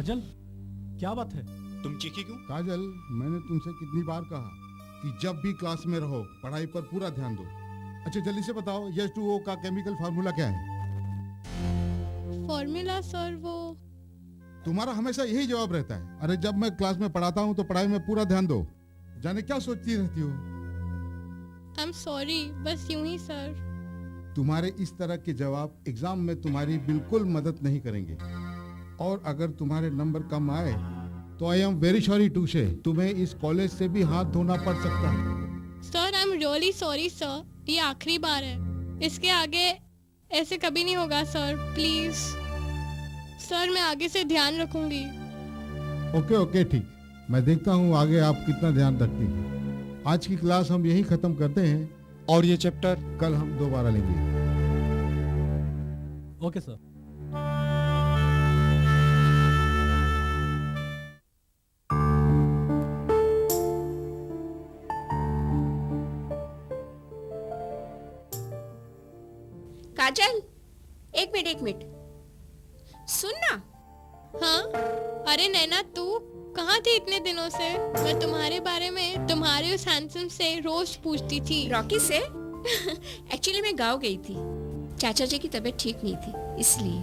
काजल, क्या बात है? तुम चीखी क्यों? काजल, मैंने तुमसे कितनी बार कहा कि जब भी क्लास में रहो पढ़ाई पर पूरा ध्यान दो। अच्छा जल्दी से बताओ, H2O का केमिकल फार्मूला क्या है? फॉर्मूला सर वो तुम्हारा हमेशा यही जवाब रहता है, अरे जब मैं क्लास में पढ़ाता हूँ तो पढ़ाई में पूरा ध्यान दो। जाने क्या सोचती रहती हो? आई एम सॉरी, बस यूं ही सर। तुम्हारे इस तरह के जवाब एग्जाम में तुम्हारी बिल्कुल मदद नहीं करेंगे, और अगर तुम्हारे नंबर कम आए तो I am very sorry to say तुम्हें इस कॉलेज से भी हाथ धोना पड़ सकता है। Sir I am really sorry sir, ये आखिरी बार है, इसके आगे ऐसे कभी नहीं होगा सर, प्लीज सर, मैं आगे से ध्यान रखूंगी। ओके ओके ठीक, मैं देखता हूँ आगे आप कितना ध्यान रखती हैं। आज की क्लास हम यही खत्म करते हैं, और ये चैप्टर कल हम दोबारा लेंगे। Okay sir. काजल, एक मिनट सुन ना। हाँ, अरे नैना तू कहाँ थी इतने दिनों से? मैं तुम्हारे बारे में तुम्हारे उस हैंडसम से रोज पूछती थी। रॉकी से? एक्चुअली मैं गाँव गई थी, चाचा जी की तबीयत ठीक नहीं थी इसलिए।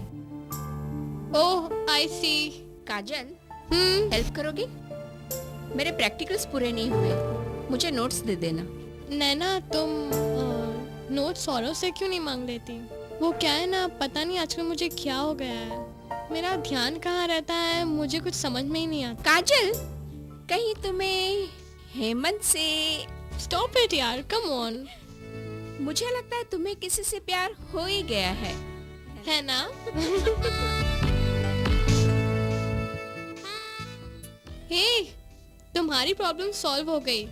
ओह आई सी। काजल, हेल्प करोगी? मेरे प्रैक्टिकल्स पूरे नहीं हुए, मुझे नोट्स दे देना। नैना तुम नोट सौरव से क्यों नहीं मांग लेती? वो क्या है ना, पता नहीं आजकल मुझे क्या हो गया है, मेरा ध्यान कहाँ रहता है, मुझे कुछ समझ में ही नहीं आता। काजल, कहीं तुम्हें हेमंत से? स्टॉप इट यार, कम ऑन। मुझे लगता है तुम्हें किसी से प्यार हो ही गया है ना? हे, तुम्हारी प्रॉब्लम सॉल्व हो गई।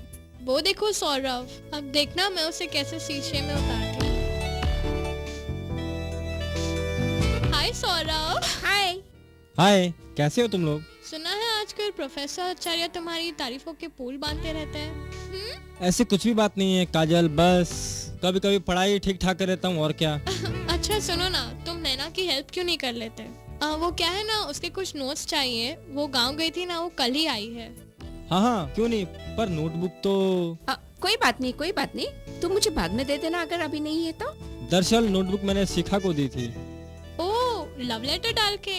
वो देखो सौरव, अब देखना मैं उसे कैसे शीशे में उतारती हूँ। हाय सौरव। हाय। हाय, कैसे हो तुम लोग? सुना है आजकल प्रोफेसर आचार्य तुम्हारी तारीफों के पुल बांधते रहते हैं। ऐसी कुछ भी बात नहीं है काजल, बस कभी कभी पढ़ाई ठीक ठाक कर लेता हूँ, और क्या। अच्छा सुनो ना, तुम नैना की हेल्प क्यों नहीं कर लेते? वो क्या है ना, उसके कुछ नोट्स चाहिए, वो गांव गई थी ना, वो कल ही आई है। हाँ क्यों नहीं, पर नोटबुक तो। कोई बात नहीं, तुम मुझे बाद में दे देना अगर अभी नहीं है तो। दरअसल नोटबुक मैंने शिखा को दी थी। ओह, लव लेटर डाल के?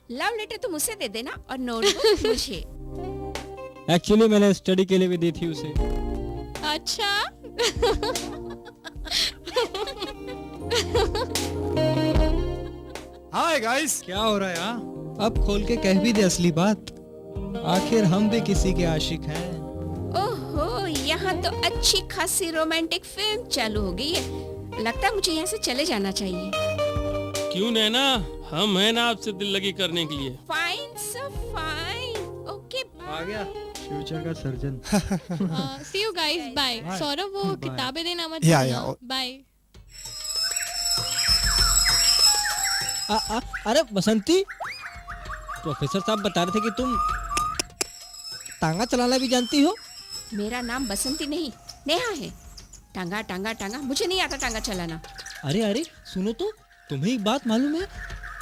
लव लेटर तुम उसे दे देना और नोटबुक मुझे। एक्चुअली मैंने स्टडी के लिए भी दी थी उसे। अच्छा। हाय गाइस, क्या हो रहा है यार? अब खोल के कह भी दे असली बात, आखिर हम भी किसी के आशिक हैं। ओहो, यहाँ तो अच्छी खासी रोमांटिक फिल्म चालू हो गई है, लगता है मुझे यहाँ से चले जाना चाहिए। क्यों नैना, हम हैं ना आपसे दिल लगी करने के लिए। फाइन सो फाइन, ओके आ गया फ्यूचर का surgeon. See you guys, bye. Saurav वो किताबें देना मत बाय। अरे बसंती, प्रोफेसर साहब बता रहे थे कि तुम टांगा चलाना भी जानती हो। मेरा नाम बसंती नहीं, नेहा है। टांगा टांगा टांगा, मुझे नहीं आता टांगा चलाना। अरे सुनो तो, तुम्हें एक बात मालूम है,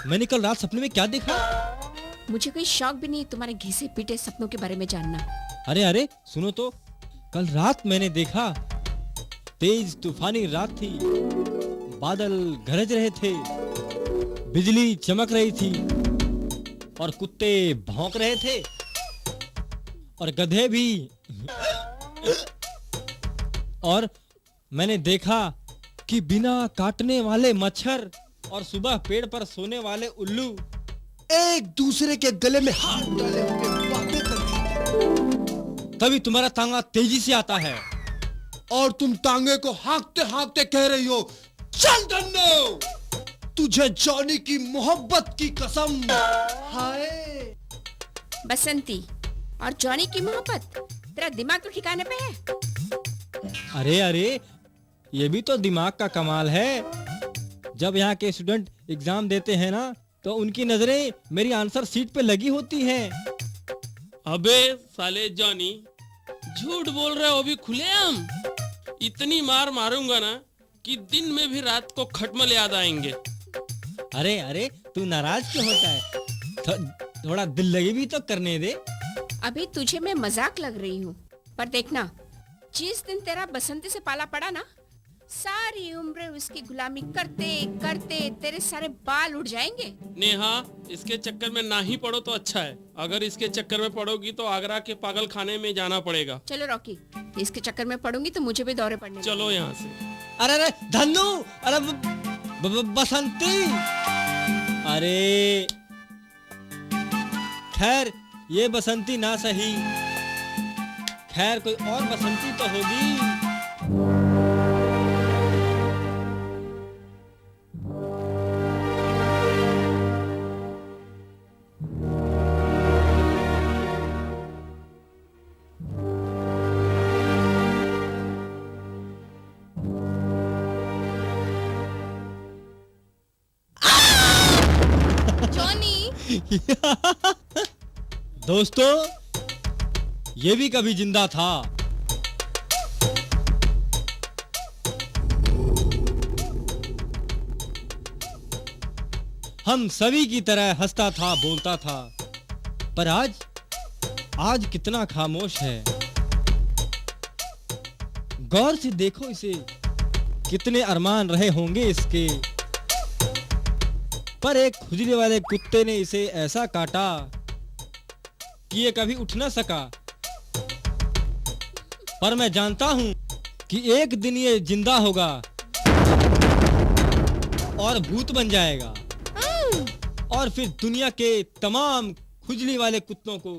मैंने कल रात सपने में क्या देखा? मुझे कोई शौक भी नहीं तुम्हारे घिसे पीटे सपनों के बारे में जानना। अरे सुनो तो, कल रात मैंने देखा, तेज तूफानी रात थी, बादल गरज रहे थे, बिजली चमक रही थी, और कुत्ते भौंक रहे थे, और गधे भी। और मैंने देखा कि बिना काटने वाले मच्छर और सुबह पेड़ पर सोने वाले उल्लू एक दूसरे के गले में हाथ डाले हुए बातें करते। तभी तुम्हारा तांगा तेजी से आता है, और तुम तांगे को हाँकते हाँकते कह रही हो, चल धन्नो, तुझे जॉनी की मोहब्बत की कसम। हाय बसंती और जॉनी की मोहब्बत, तेरा दिमाग तो ठिकाने पे है? अरे ये भी तो दिमाग का कमाल है। जब यहाँ के स्टूडेंट एग्जाम देते हैं ना, तो उनकी नजरें मेरी आंसर शीट पे लगी होती हैं। अबे साले जॉनी, झूठ बोल रहे हो भी खुलेआम। इतनी मार मारूंगा ना कि दिन में भी रात को खटमल याद आएंगे। अरे तू नाराज क्यों होता है? थोड़ा दिल लगी भी तो करने दे। अभी तुझे मैं मजाक लग रही हूँ, पर देखना जिस दिन तेरा बसंती से पाला पड़ा ना, सारी उम्र उसकी गुलामी करते करते तेरे सारे बाल उड़ जाएंगे। नेहा, इसके चक्कर में ना ही पड़ो तो अच्छा है। अगर इसके चक्कर में पड़ोगी तो आगरा के पागल खाने में जाना पड़ेगा। चलो रॉकी, इसके चक्कर में पड़ूंगी तो मुझे भी दौरे पड़ने चलो यहाँ से। अरे अरे धन्नू, अरे बसंती, अरे खैर ये बसंती ना सही, खैर कोई और बसंती तो होगी। जॉनी, दोस्तों, ये भी कभी जिंदा था। हम सभी की तरह हंसता था, बोलता था, पर आज कितना खामोश है। गौर से देखो इसे, कितने अरमान रहे होंगे इसके, पर एक खुजली वाले कुत्ते ने इसे ऐसा काटा कि ये कभी उठ ना सका। पर मैं जानता हूं कि एक दिन ये जिंदा होगा और भूत बन जाएगा और फिर दुनिया के तमाम खुजली वाले कुत्तों को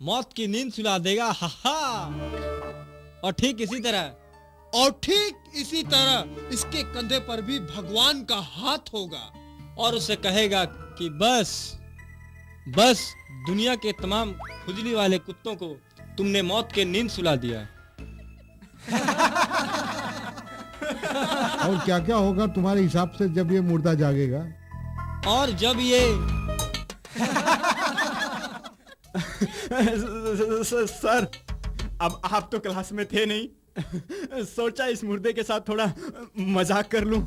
मौत की नींद सुला देगा। हा हा। और ठीक इसी तरह इसके कंधे पर भी भगवान का हाथ होगा और उसे कहेगा कि बस दुनिया के तमाम खुजली वाले कुत्तों को तुमने मौत के नींद सुला दिया। और क्या क्या होगा तुम्हारे हिसाब से जब ये मुर्दा जागेगा? और जब ये सर, अब आप तो क्लास में थे नहीं, सोचा इस मुर्दे के साथ थोड़ा मजाक कर लूं।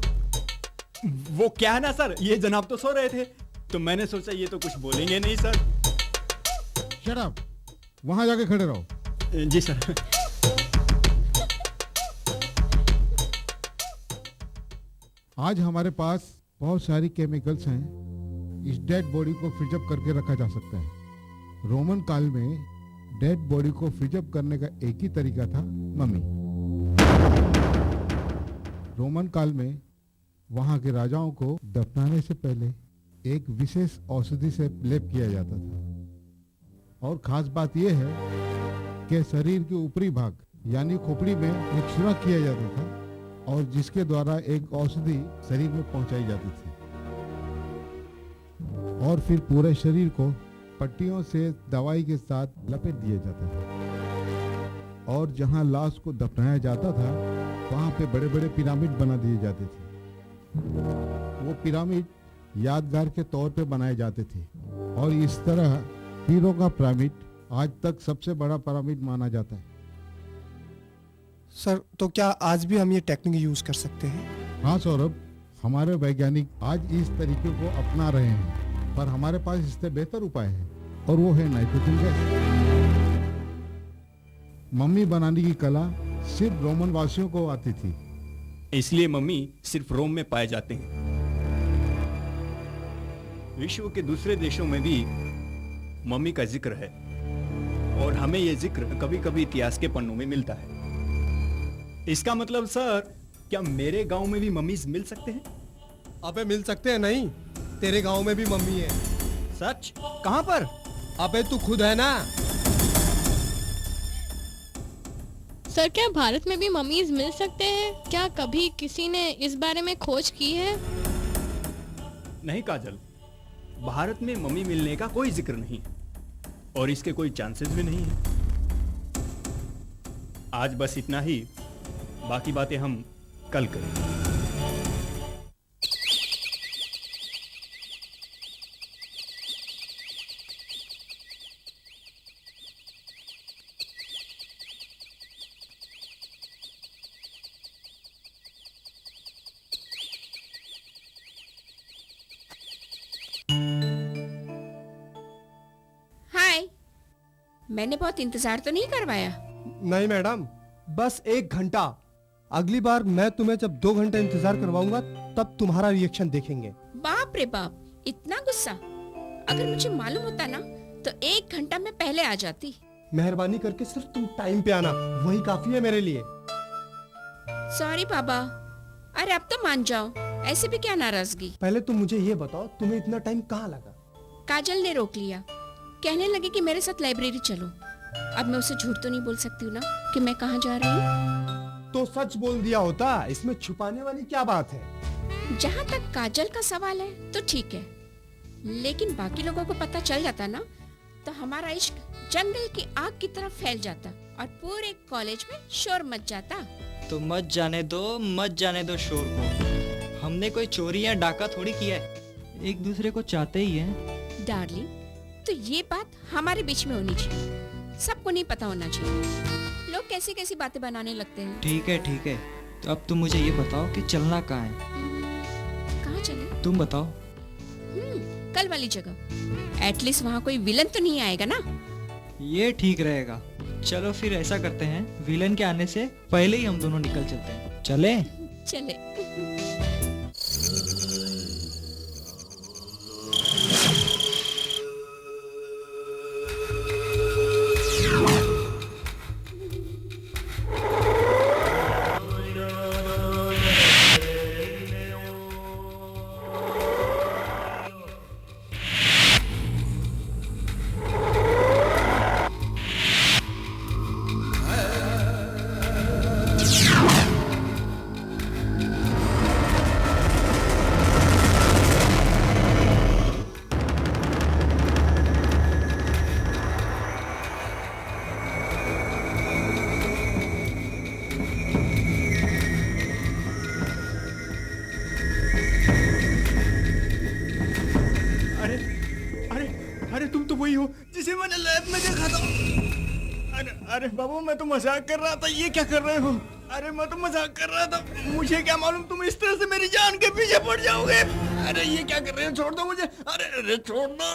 वो क्या है ना सर, ये जनाब तो सो रहे थे तो मैंने सोचा ये तो कुछ बोलेंगे नहीं सर। शट अप, वहां जाके खड़े रहो। जी सर। आज हमारे पास बहुत सारी केमिकल्स हैं। इस डेड बॉडी को फ्रिजअप करके रखा जा सकता है। रोमन काल में डेड बॉडी को फ्रिजअप करने का एक ही तरीका था, मम्मी। रोमन काल में वहां के राजाओं को दफनाने से पहले एक विशेष औषधि से लेप किया जाता था। और खास बात यह है कि शरीर के ऊपरी भाग यानी खोपड़ी में एक सुराख किया जाता था और जिसके द्वारा एक औषधि शरीर में पहुंचाई जाती थी और फिर पूरे शरीर को पट्टियों से दवाई के साथ लपेट दिया जाता था। और जहां लाश को दफनाया जाता था वहां पे बड़े बड़े पिरामिड बना दिए जाते थे। वो पिरामिड यादगार के तौर पे बनाए जाते थे और इस तरह पीरों का पिरामिड आज तक सबसे बड़ा पिरामिड माना जाता है। सर, तो क्या आज भी हम ये टेक्निक यूज कर सकते हैं? हाँ सौरभ, हमारे वैज्ञानिक आज इस तरीके को अपना रहे हैं, पर हमारे पास इससे बेहतर उपाय है और वो है नाइट्रोजन गैस। मम्मी बनाने की कला सिर्फ रोमन वासियों को आती थी, इसलिए मम्मी सिर्फ रोम में पाए जाते हैं। विश्व के दूसरे देशों में भी मम्मी का जिक्र है और हमें यह जिक्र कभी कभी इतिहास के पन्नों में मिलता है। इसका मतलब सर, क्या मेरे गांव में भी मम्मीज मिल सकते हैं? अबे मिल सकते हैं नहीं, तेरे गांव में भी मम्मी है। सच? कहां पर? अबे तू खुद है ना। सर क्या भारत में भी मम्मीज मिल सकते हैं? क्या कभी किसी ने इस बारे में खोज की है? नहीं काजल, भारत में मम्मी मिलने का कोई जिक्र नहीं और इसके कोई चांसेस भी नहीं है। आज बस इतना ही, बाकी बातें हम कल करेंगे। मैंने बहुत इंतजार तो नहीं करवाया। नहीं मैडम, बस 1 घंटा। अगली बार मैं तुम्हें जब 2 घंटे इंतजार करवाऊंगा तब तुम्हारा रिएक्शन देखेंगे। बाप रे बाप, इतना गुस्सा। अगर मुझे मालूम होता ना तो 1 घंटा मैं पहले आ जाती। मेहरबानी करके सिर्फ तुम टाइम पे आना, वही काफी है मेरे लिए। सॉरी बाबा। अरे अब तो मान जाओ, ऐसे भी क्या नाराजगी। पहले तुम मुझे ये बताओ, तुम्हें इतना टाइम कहाँ लगा? काजल ने रोक लिया, कहने लगे कि मेरे साथ लाइब्रेरी चलो। अब मैं उसे झूठ तो नहीं बोल सकती हूँ ना कि मैं कहाँ जा रही हूँ। तो सच बोल दिया होता, इसमें छुपाने वाली क्या बात है? जहाँ तक काजल का सवाल है तो ठीक है, लेकिन बाकी लोगों को पता चल जाता ना तो हमारा इश्क जंगल की आग की तरफ फैल जाता और पूरे कॉलेज में शोर मच जाता। तो मत जाने दो शोर को। हमने कोई चोरी या डाका थोड़ी किया है, एक दूसरे को चाहते ही हैं। डार्लिंग, तो ये बात हमारे बीच में होनी चाहिए, सबको नहीं पता होना चाहिए। लोग कैसी कैसी बातें बनाने लगते हैं। ठीक है, तो अब तुम मुझे ये बताओ कि चलना कहाँ है? कहाँ चले? तुम बताओ। कल वाली जगह। एटलीस्ट वहाँ कोई विलन तो नहीं आएगा ना। ये ठीक रहेगा। चलो फिर ऐसा करते हैं, विलन के आने से पहले ही हम दोनों निकल चलते हैं। चले? चले। तुम तो वही हो जिसे मैंने लैब में देखा था। अरे बाबू, मैं तो मजाक कर रहा था, ये क्या कर रहे हो? अरे मैं तो मजाक कर रहा था, मुझे क्या मालूम तुम इस तरह से मेरी जान के पीछे पड़ जाओगे। अरे ये क्या कर रहे हो? छोड़ दो मुझे। अरे छोड़ दो।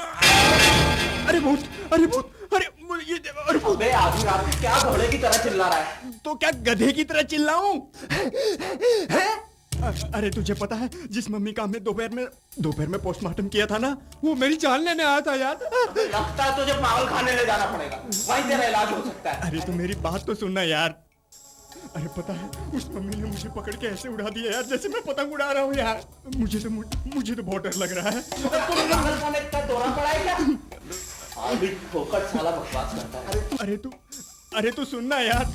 अरे भूत, अरे ये अरे भूत। आधी रात में क्या घोड़े की तरह चिल्ला रहा है? तो क्या गधे की तरह चिल्लाऊं? अरे तुझे पता है जिस मम्मी का हमने दोपहर में पोस्टमार्टम किया था ना, वो मेरी जान लेने आया था यार। लगता है तुझे पागल खाने ले जाना पड़ेगा, वहीं तेरा इलाज हो सकता है। अरे तो मेरी बात तो सुनना यार। अरे पता है उस मम्मी ने मुझे पकड़ के ऐसे उड़ा दिया यार जैसे मैं पतंग उड़ा रहा हूँ यार। मुझे तो बहुत डर लग रहा है। पागल खाने का दौरा पड़ा है क्या? अभी ठोकर साला बकवास करता है। अरे तू सुनना यार।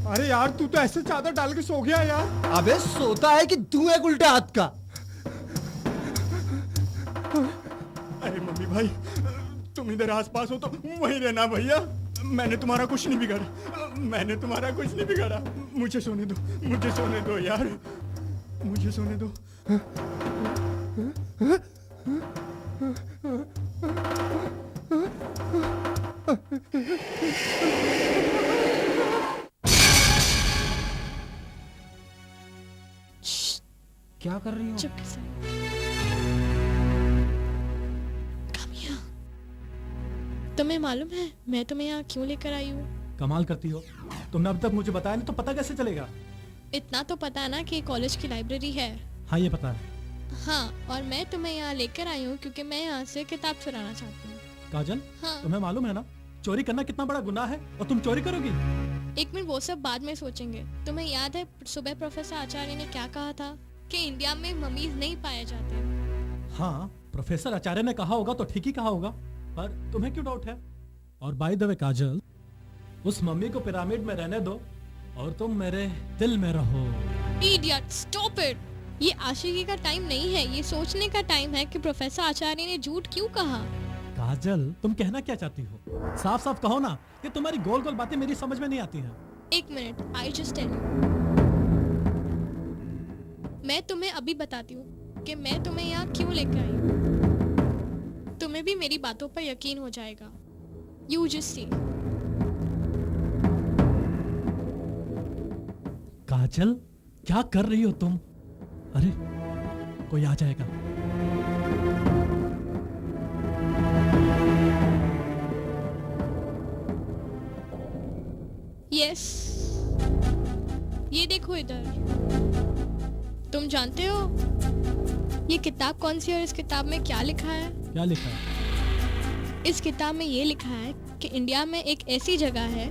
अरे यार, तू तो ऐसे चादर डाल के सो गया यार। अबे सोता है कि तू एक उल्टे हाथ का? अरे मम्मी भाई, तुम इधर आसपास हो तो वहीं रहना भैया। मैंने तुम्हारा कुछ नहीं बिगाड़ा। मुझे सोने दो यार, मुझे सोने दो। क्या कर रही हो? चुप से। तुम्हें मालूम है मैं तुम्हें यहाँ क्यों लेकर आई हूँ? कमाल करती हो, तुमने अब तक मुझे बताया नहीं तो पता कैसे चलेगा? इतना तो पता है ना कि कॉलेज की लाइब्रेरी है। हाँ ये पता है। हाँ, और मैं तुम्हें यहाँ लेकर आई हूँ क्योंकि मैं यहाँ से किताब चुराना चाहती हूँ। काजल, हाँ। तुम्हें मालूम है ना चोरी करना कितना बड़ा गुनाह है, और तुम चोरी करोगी? एक मिनट, वो सब बाद में सोचेंगे। तुम्हें याद है सुबह प्रोफेसर आचार्य ने क्या कहा था कि इंडिया में ममीज नहीं पाए जाते? हाँ, प्रोफेसर आचार्य ने कहा होगा तो ठीक ही कहा होगा, पर तुम्हें क्यों डाउट है? और बाय द वे काजल, उस मम्मी को पिरामिड में रहने दो और तुम मेरे दिल में रहो। Idiot, stop it. ये आशिकी का टाइम नहीं है, ये सोचने का टाइम है कि प्रोफेसर आचार्य ने झूठ क्यों कहा। काजल, तुम कहना क्या चाहती हो? साफ साफ कहो ना कि तुम्हारी गोल गोल बातें मेरी समझ में नहीं आती हैं। एक minute, I just tell you. मैं तुम्हें अभी बताती हूँ कि मैं तुम्हें यहाँ क्यों लेकर आई हूँ। तुम्हें भी मेरी बातों पर यकीन हो जाएगा। You just see. काजल, क्या कर रही हो तुम? अरे कोई आ जाएगा। यस, ये देखो इधर। तुम जानते हो ये किताब कौन सी है और इस किताब में क्या लिखा है? क्या लिखा है? इस किताब में ये लिखा है कि इंडिया में एक ऐसी जगह है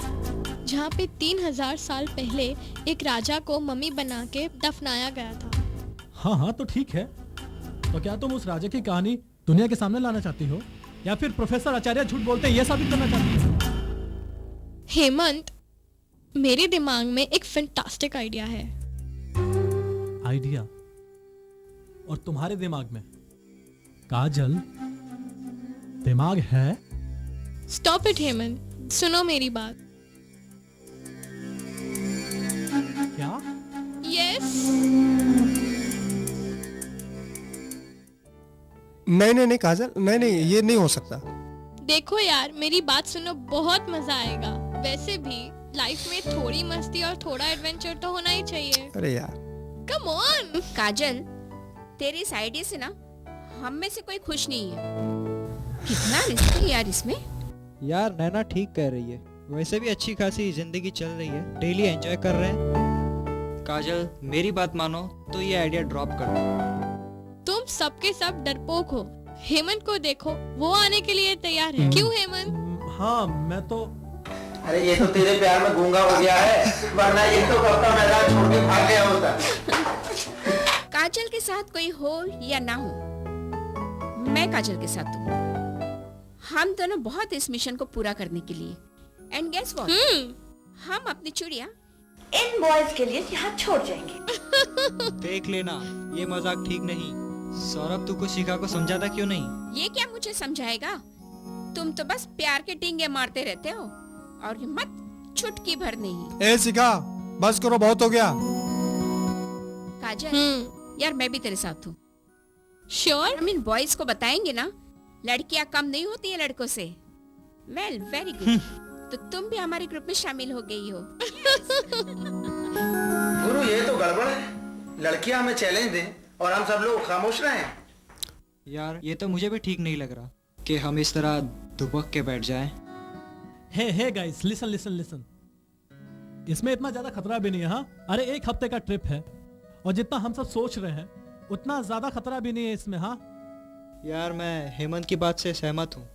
जहाँ पे 3000 साल पहले एक राजा को मम्मी बना के दफनाया गया था। हाँ तो ठीक है। तो क्या तुम उस राजा की कहानी दुनिया के सामने लाना चाहती हो, या फिर प्रोफेसर आचार्य झूठ बोलते हैं ये साबित करना चाहती हो? हेमंत, मेरे दिमाग में एक फैंटास्टिक आइडिया है। आइडिया? और तुम्हारे दिमाग में काजल दिमाग है? स्टॉप इट हेमंत, सुनो मेरी बात। क्या? यस। नहीं काजल, नहीं ये नहीं हो सकता। देखो यार, मेरी बात सुनो, बहुत मजा आएगा। वैसे भी लाइफ में थोड़ी मस्ती और थोड़ा एडवेंचर तो होना ही चाहिए। अरे यार, कम ऑन। काजल, तेरी इस आइडिया से ना हम में से कोई खुश नहीं है। कितना रिस्क है यार इसमें। यार नैना ठीक कह रही है, वैसे भी अच्छी खासी जिंदगी चल रही है, डेली एंजॉय कर रहे हैं। काजल मेरी बात मानो तो ये आइडिया ड्रॉप कर दो। तुम सबके सब डरपोक हो। हेमंत को देखो, वो आने के लिए तैयार है। क्यों हेमंत? हाँ मैं तो। अरे ये तो तेरे प्यार में गूंगा हो गया है, वरना ये तो कब का मैदान छोड़ के भाग गया होता। काजल के साथ कोई हो या ना हो, मैं काजल के साथ हूँ। हम दोनों बहुत इस मिशन को पूरा करने के लिए। एंड गेस व्हाट, हम अपनी चूड़ियाँ इन बॉयज के लिए यहाँ छोड़ जाएंगे। देख लेना, ये मजाक ठीक नहीं। सौरभ तू कुछ शिखा को समझाता क्यों नहीं? ये क्या मुझे समझाएगा? तुम तो बस प्यार के टिंगे मारते रहते हो और हिम्मत चुटकी भर नहीं। ए शिखा, बस करो, बहुत हो गया। काजल, यार मैं भी तेरे साथ हूँ। श्योर? हम इन बॉयज को बताएंगे ना, लड़कियाँ कम नहीं होती है लड़कों से। Well, very good. तो तुम भी हमारे ग्रुप में शामिल हो गई हो। गुरु ये तो गड़बड़ है, लड़कियां हमें चैलेंज दें और हम सब लोग खामोश रहें। यार ये तो मुझे भी ठीक नहीं लग रहा कि हम इस तरह दुबक के बैठ जाएं। Hey guys, listen listen listen. इसमें इतना ज्यादा खतरा भी नहीं है। हाँ, अरे एक हफ्ते का ट्रिप है और जितना हम सब सोच रहे हैं उतना ज्यादा खतरा भी नहीं है इसमें। हाँ यार मैं हेमंत की बात से सहमत हूँ।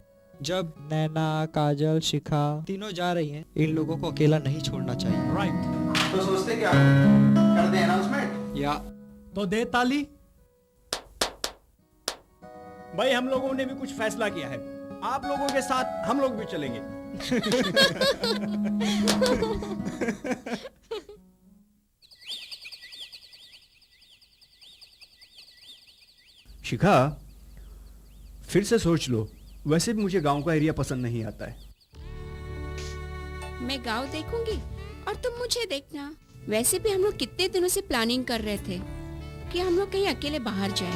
जब नैना, काजल, शिखा तीनों जा रही हैं, इन लोगों को अकेला नहीं छोड़ना चाहिए। राइट। तो सोचते क्या कर दे अनाउंसमेंट? या तो दे ताली। भाई हम लोगों ने भी कुछ फैसला किया है, आप लोगों के साथ हम लोग भी चलेंगे। शिखा, फिर से सोच लो। वैसे भी मुझे गांव का एरिया पसंद नहीं आता है। मैं गांव देखूंगी और तुम मुझे देखना। वैसे भी हम लोग कितने दिनों से प्लानिंग कर रहे थे कि हम लोग कहीं अकेले बाहर जाएं।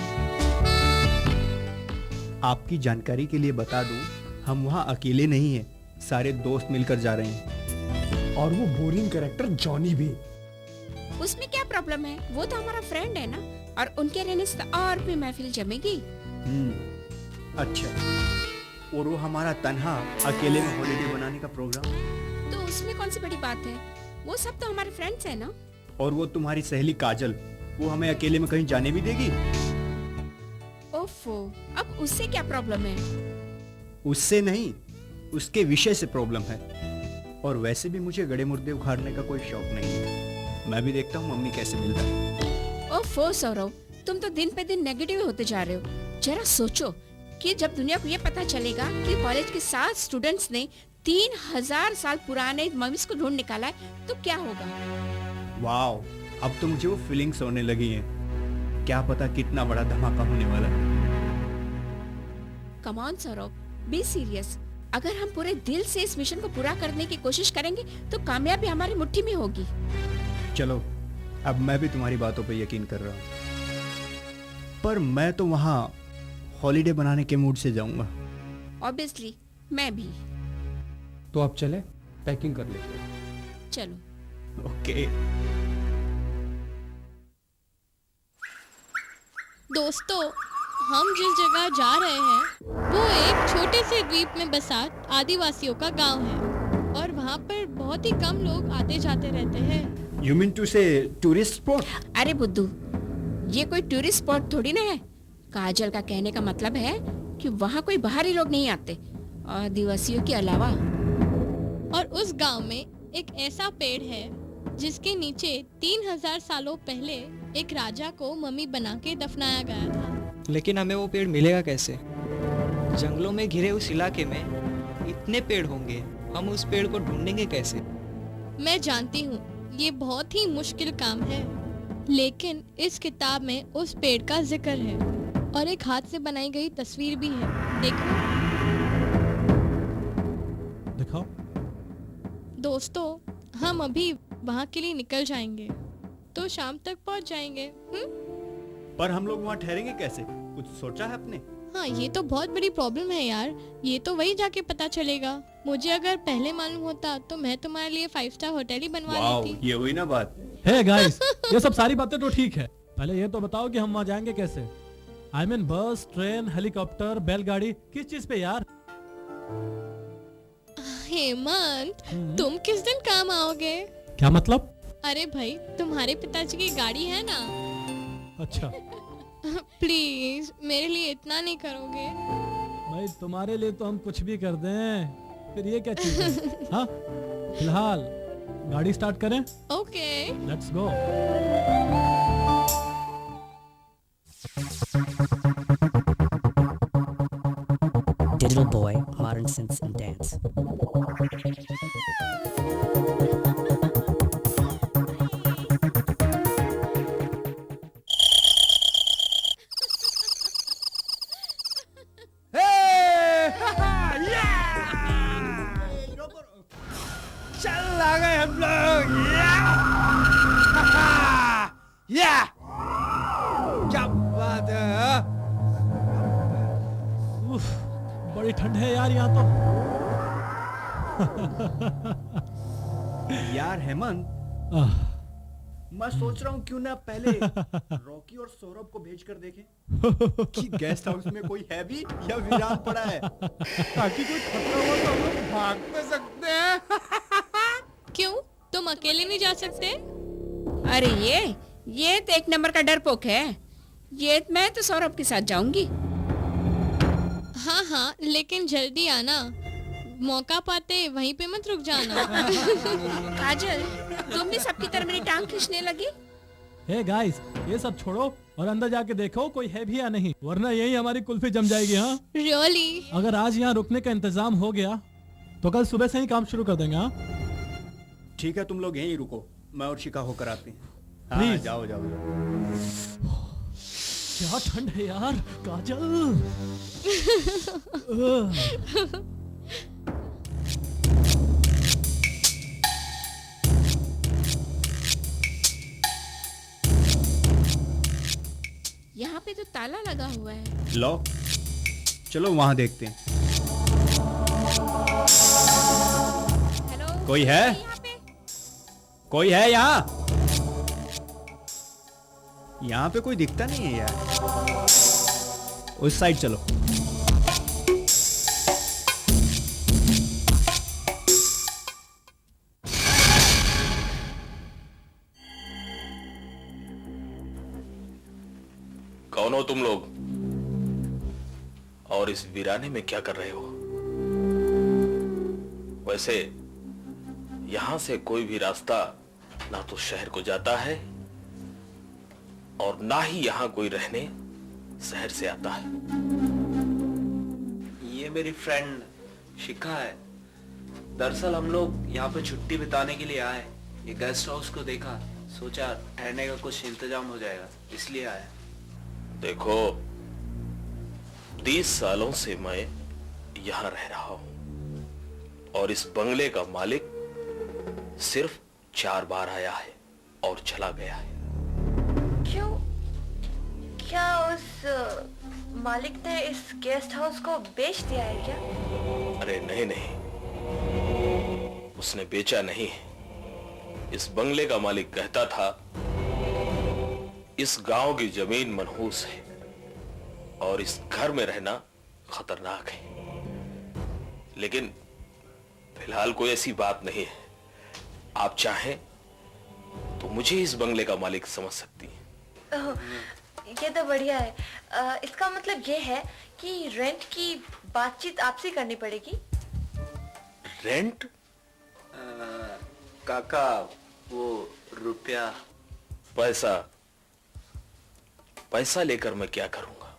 आपकी जानकारी के लिए बता दूं, हम वहाँ अकेले नहीं हैं, सारे दोस्त मिलकर जा रहे हैं। और वो बोरिंग कैरेक्टर जॉनी भी। उसमें क्या प्रॉब्लम है? वो तो हमारा फ्रेंड है ना, और उनके रहने से तो और भी महफिल जमेगी। अच्छा, और वो हमारा तन्हा अकेले में हॉलिडे बनाने का प्रोग्राम? तो उसमें कौन सी बड़ी बात है? वो सब तो हमारे फ्रेंड्स हैं ना। और वो तुम्हारी सहेली काजल, वो हमें अकेले में कहीं जाने भी देगी? ओफो, अब उससे क्या प्रॉब्लम है? उससे नहीं, उसके विषय से प्रॉब्लम है। और वैसे भी मुझे गड़े मुर्दे उखाड़ने का कोई शौक नहीं है। मैं भी देखता हूँ मम्मी कैसे मिलता है। ओफो सौरव, तुम तो दिन पे दिन नेगेटिव होते जा रहे हो। जरा सोचो कि जब दुनिया को ये पता चलेगा कि कॉलेज के 7 स्टूडेंट्स ने 3000 साल पुराने मम्मीज को ढूंढ निकाला है, तो क्या होगा? वाओ, अब तो मुझे वो फीलिंग्स होने लगी हैं। क्या पता कितना बड़ा धमाका होने वाला है। Come on Saurav, be serious. अगर हम पूरे दिल से इस मिशन को पूरा करने की कोशिश करेंगे तो कामयाबी हमारी मुट्ठी में होगी। चलो, अब मैं भी तुम्हारी बातों पे यकीन कर रहा हूँ, पर मैं तो वहाँ हॉलिडे बनाने के मूड से जाऊंगा। ऑब्वियसली मैं भी। तो अब चले, पैकिंग कर लेते हैं। चलो। ओके। दोस्तों, हम जिस जगह जा रहे हैं वो एक छोटे से द्वीप में बसा आदिवासियों का गांव है और वहाँ पर बहुत ही कम लोग आते जाते रहते हैं। यू मीन टू से टूरिस्ट स्पॉट? अरे बुद्धू, ये कोई टूरिस्ट स्पॉट थोड़ी ना है। काजल का कहने का मतलब है कि वहाँ कोई बाहरी लोग नहीं आते, आदिवासियों के अलावा। और उस गांव में एक ऐसा पेड़ है जिसके नीचे 3000 सालों पहले एक राजा को मम्मी बना के दफनाया गया था। लेकिन हमें वो पेड़ मिलेगा कैसे? जंगलों में घिरे उस इलाके में इतने पेड़ होंगे, हम उस पेड़ को ढूंढेंगे कैसे? मैं जानती हूँ ये बहुत ही मुश्किल काम है, लेकिन इस किताब में उस पेड़ का जिक्र है और एक हाथ से बनाई गई तस्वीर भी है। देखो। दिखाओ। दोस्तों, हम अभी वहाँ के लिए निकल जाएंगे तो शाम तक पहुँच जाएंगे। पर हम लोग वहाँ ठहरेंगे कैसे? कुछ सोचा है आपने? हाँ, ये तो बहुत बड़ी प्रॉब्लम है यार। ये तो वही जाके पता चलेगा। मुझे अगर पहले मालूम होता तो मैं तुम्हारे लिए 5 स्टार होटल ही बनवा लेती। ये हुई ना बात। हे गाइस, ये सब सारी बातें तो ठीक है, पहले ये तो बताओ कि हम वहाँ जाएंगे कैसे? आई मीन बस, ट्रेन, हेलीकॉप्टर, बैलगाड़ी, किस चीज पे यार? हेमंत, तुम किस दिन काम आओगे? क्या मतलब? अरे भाई, तुम्हारे पिताजी की गाड़ी है ना? अच्छा। प्लीज मेरे लिए इतना नहीं करोगे? भाई तुम्हारे लिए तो हम कुछ भी कर दें, फिर ये क्या चीज है? हाँ, फिलहाल गाड़ी स्टार्ट करें? Okay, let's go. Digital Boy, Modern Synths and Dance. चल आ गए हम लोग। क्या बात है? उफ, बड़ी ठंड है यार यहाँ तो। यार हेमंत, मैं सोच रहा हूँ क्यों ना पहले रॉकी और सौरभ को भेज कर देखें कि गेस्ट हाउस में कोई है भी या वीरान पड़ा है, ताकि कोई खतरा हो तो हम लोग भाग तो सकते हैं। क्यों तुम अकेले नहीं जा सकते? अरे ये तो एक नंबर का डरपोक है। ये मैं तो सौरभ के साथ जाऊंगी। हाँ हाँ, लेकिन जल्दी आना, मौका पाते वहीं पे मत रुक जाना। काजल, तुम भी सबकी तरह मेरी टांग खींचने लगी। हे गाइस, ये सब छोड़ो और अंदर जाके देखो कोई है भी या नहीं, वरना यही हमारी कुल्फी जम जाएगी। हाँ रियली? अगर आज यहाँ रुकने का इंतजाम हो गया तो कल सुबह से ही काम शुरू कर देंगे। हाँ ठीक है, तुम लोग यहीं रुको, मैं और शिका होकर आते हैं। हाँ, प्लीज जाओ जाओ जाओ। क्या ठंड है यार काजल। यहाँ पे तो ताला लगा हुआ है। लो, चलो वहां देखते हैं। हेलो, कोई है? यहाँ पे? कोई है यहाँ? यहाँ पे कोई दिखता नहीं है यार। उस साइड चलो। कौन हो तुम लोग और इस वीराने में क्या कर रहे हो? वैसे यहां से कोई भी रास्ता ना तो शहर को जाता है और ना ही यहां कोई रहने शहर से आता है। ये मेरी फ्रेंड शिखा है। दरअसल हम लोग यहाँ पे छुट्टी बिताने के लिए आए। ये गेस्ट हाउस को देखा, सोचा ठहरने का कुछ इंतजाम हो जाएगा, इसलिए आया। देखो, 30 सालों से मैं यहां रह रहा हूं और इस बंगले का मालिक सिर्फ 4 बार आया है और चला गया है। क्यों? क्या उस मालिक ने इस गेस्ट हाउस को बेच दिया है क्या? अरे नहीं नहीं, उसने बेचा नहीं। इस बंगले का मालिक कहता था इस गांव की जमीन मनहूस है और इस घर में रहना खतरनाक है। लेकिन फिलहाल कोई ऐसी बात नहीं है। आप चाहें तो मुझे इस बंगले का मालिक समझ सकती हैं। ओह, ये तो बढ़िया है। इसका मतलब ये है कि रेंट की बातचीत आपसे करनी पड़ेगी। रेंट? काका वो रुपया। पैसा लेकर मैं क्या करूंगा?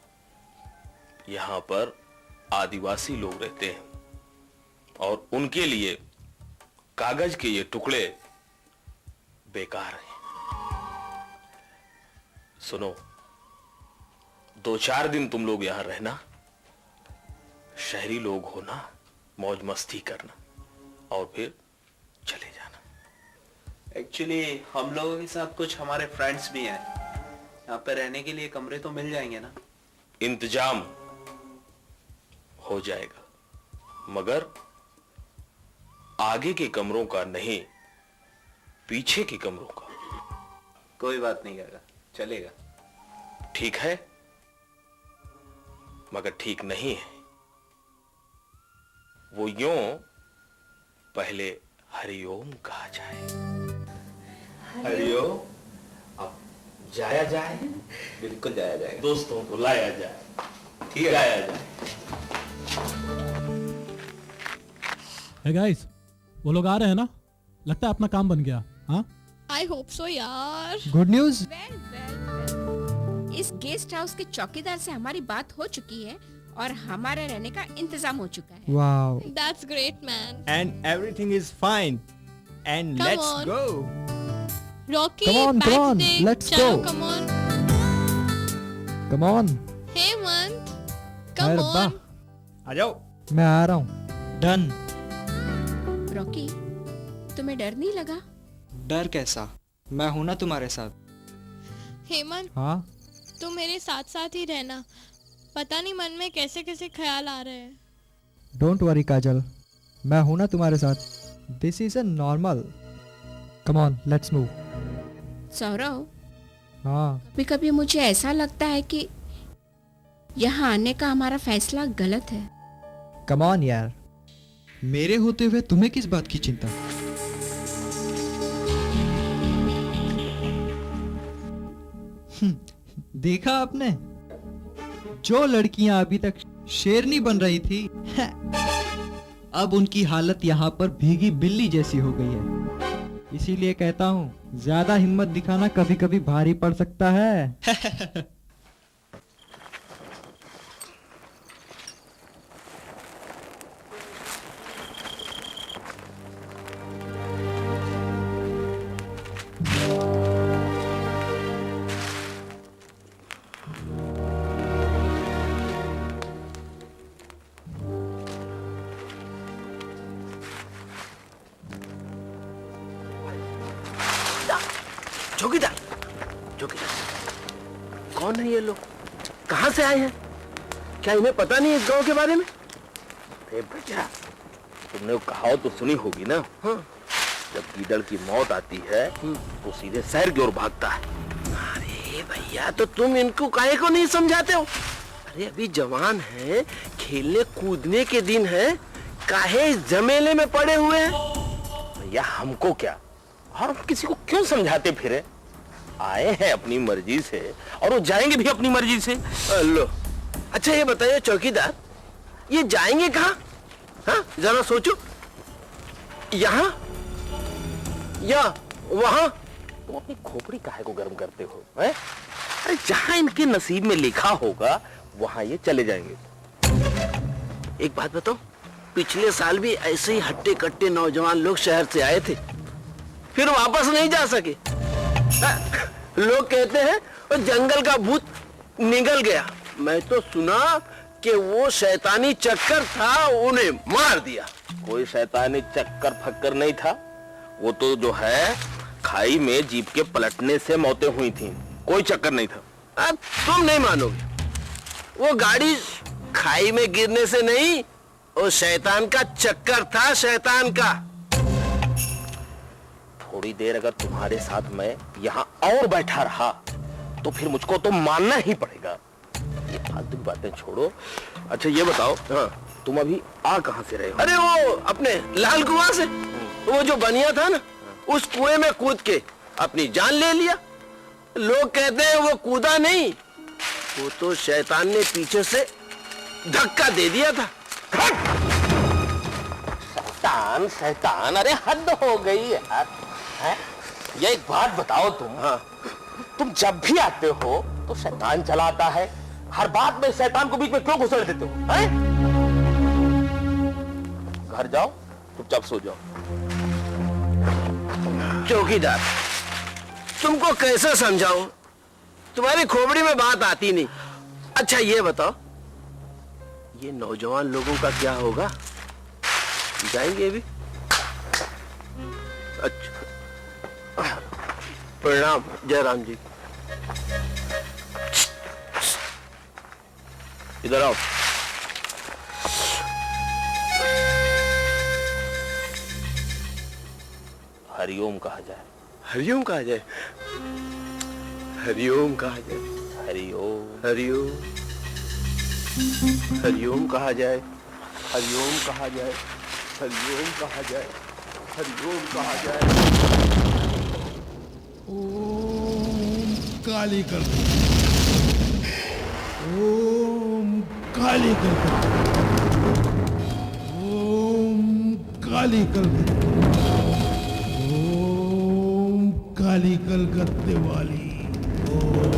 यहां पर आदिवासी लोग रहते हैं और उनके लिए कागज के ये टुकड़े बेकार हैं। सुनो, 2-4 दिन तुम लोग यहां रहना, शहरी लोग होना, मौज मस्ती करना और फिर चले जाना। एक्चुअली हम लोगों के साथ कुछ हमारे फ्रेंड्स भी हैं। यहाँ पे रहने के लिए कमरे तो मिल जाएंगे ना? इंतजाम हो जाएगा, मगर आगे के कमरों का नहीं, पीछे के कमरों का। कोई बात नहीं काका, चलेगा। ठीक है, मगर ठीक नहीं है। वो यूं पहले हरिओम कहा जाए। हरिओम? अब जाया जाए? बिल्कुल जाया जाएगा। दोस्तों को लाया जाए। ठीक है, लाया जाए। Hey guys, वो लोग आ रहे हैं ना? लगता है अपना काम बन गया। हाँ? आई होप सो यार। Good news. इस गेस्ट हाउस के चौकीदार से हमारी बात हो चुकी है और हमारे रहने का इंतजाम हो चुका है। Wow. That's great, man. And everything is fine. And Come let's on. go. Rocky, Come on, backstage. let's चलो, go. come on. Come on. Hemant, come on. आ जाओ। मैं आ रहा हूँ। डन। रॉकी, तुम्हें डर नहीं लगा? डर कैसा? मैं हूं ना तुम्हारे साथ। हेमंत, हाँ? तुम मेरे साथ साथ ही रहना। पता नहीं मन में कैसे कैसे ख्याल आ रहे हैं। डोंट वरी काजल, मैं हूं ना तुम्हारे साथ। This is a normal. Come on, let's move. Saurav, हाँ। कभी कभी मुझे ऐसा लगता है कि यहाँ आने का हमारा फैसला गलत है। कम ऑन यार। मेरे होते हुए तुम्हें किस बात की चिंता? देखा आपने, जो लड़कियां अभी तक शेरनी बन रही थी अब उनकी हालत यहाँ पर भीगी बिल्ली जैसी हो गई है। इसीलिए कहता हूँ, ज्यादा हिम्मत दिखाना कभी कभी भारी पड़ सकता है। चौकीदार, चौकीदार, कौन है ये लोग? कहां से आए हैं? क्या इन्हें पता नहीं इस गांव के बारे में? अरे भैया, तुमने वो कहावत तो सुनी होगी ना? हाँ? जब गीदड़ की मौत आती है तो सीधे शहर की ओर भागता है। अरे भैया, तो तुम इनको काहे को नहीं समझाते हो? अरे अभी जवान है, खेलने कूदने के दिन है, काहे इस झमेले में पड़े हुए हैं? भैया, हमको क्या और हम किसी को क्यों समझाते फिरे? आए हैं अपनी मर्जी से और वो जाएंगे भी अपनी मर्जी से। लो, अच्छा ये बताइए चौकीदार, ये जाएंगे कहाँ? हाँ, जरा सोचो, यहाँ या वहाँ? तुम अपनी खोपड़ी काहे को गर्म करते हो? है? अरे जहाँ इनके नसीब में लिखा होगा वहाँ ये चले जाएंगे। एक बात बताओ, पिछले साल भी ऐसे ही हट्टे कट्टे नौजवान लोग शहर से आए थे, फिर वापस नहीं जा सके। लोग कहते हैं वो जंगल का भूत निगल गया। मैं तो सुना कि वो शैतानी चक्कर था, उन्हें मार दिया। कोई शैतानी चक्कर फक्कर नहीं था, वो तो जो है खाई में जीप के पलटने से मौतें हुई थी, कोई चक्कर नहीं था। तुम नहीं मानोगे, वो गाड़ी खाई में गिरने से नहीं, वो शैतान का चक्कर था, शैतान का। थोड़ी देर अगर तुम्हारे साथ मैं यहाँ और बैठा रहा तो फिर मुझको तो मानना ही पड़ेगा। ये फालतू बातें छोड़ो। अच्छा ये बताओ, हाँ, तुम अभी आ कहाँ से रहे हो? अरे वो अपने लाल कुआं से, वो जो बनिया था ना, उस कुएं में कूद के अपनी जान ले लिया। लोग कहते हैं वो कूदा नहीं, वो तो शैतान ने पीछे से धक्का दे दिया था। शैतान शैतान, अरे हद हो गई यार। ये एक बात बताओ तुम, तुम जब भी आते हो तो शैतान चला आता है, हर बात में शैतान को बीच में क्यों घुसेड़ देते हो? घर जाओ, चुपचाप सो जाओ। चौकीदार, तुमको कैसे समझाऊं? तुम्हारी खोपड़ी में बात आती नहीं। अच्छा ये बताओ, ये नौजवान लोगों का क्या होगा? जाएंगे अभी? अच्छा, प्रणाम जयराम जी। इधर आओ। हरिओम कहा जाए। हरिओम कहा जाए? हरिओम कहा जाए? हरिओम हरिओम हरिओम कहा जाए? हरिओम कहा जाए। हरिओम कहा जाए। हरिओम कहा जाए। ओम काली कर, ओम काली कर, ओम काली कर, ओम काली कलकत्ते वाली, ओम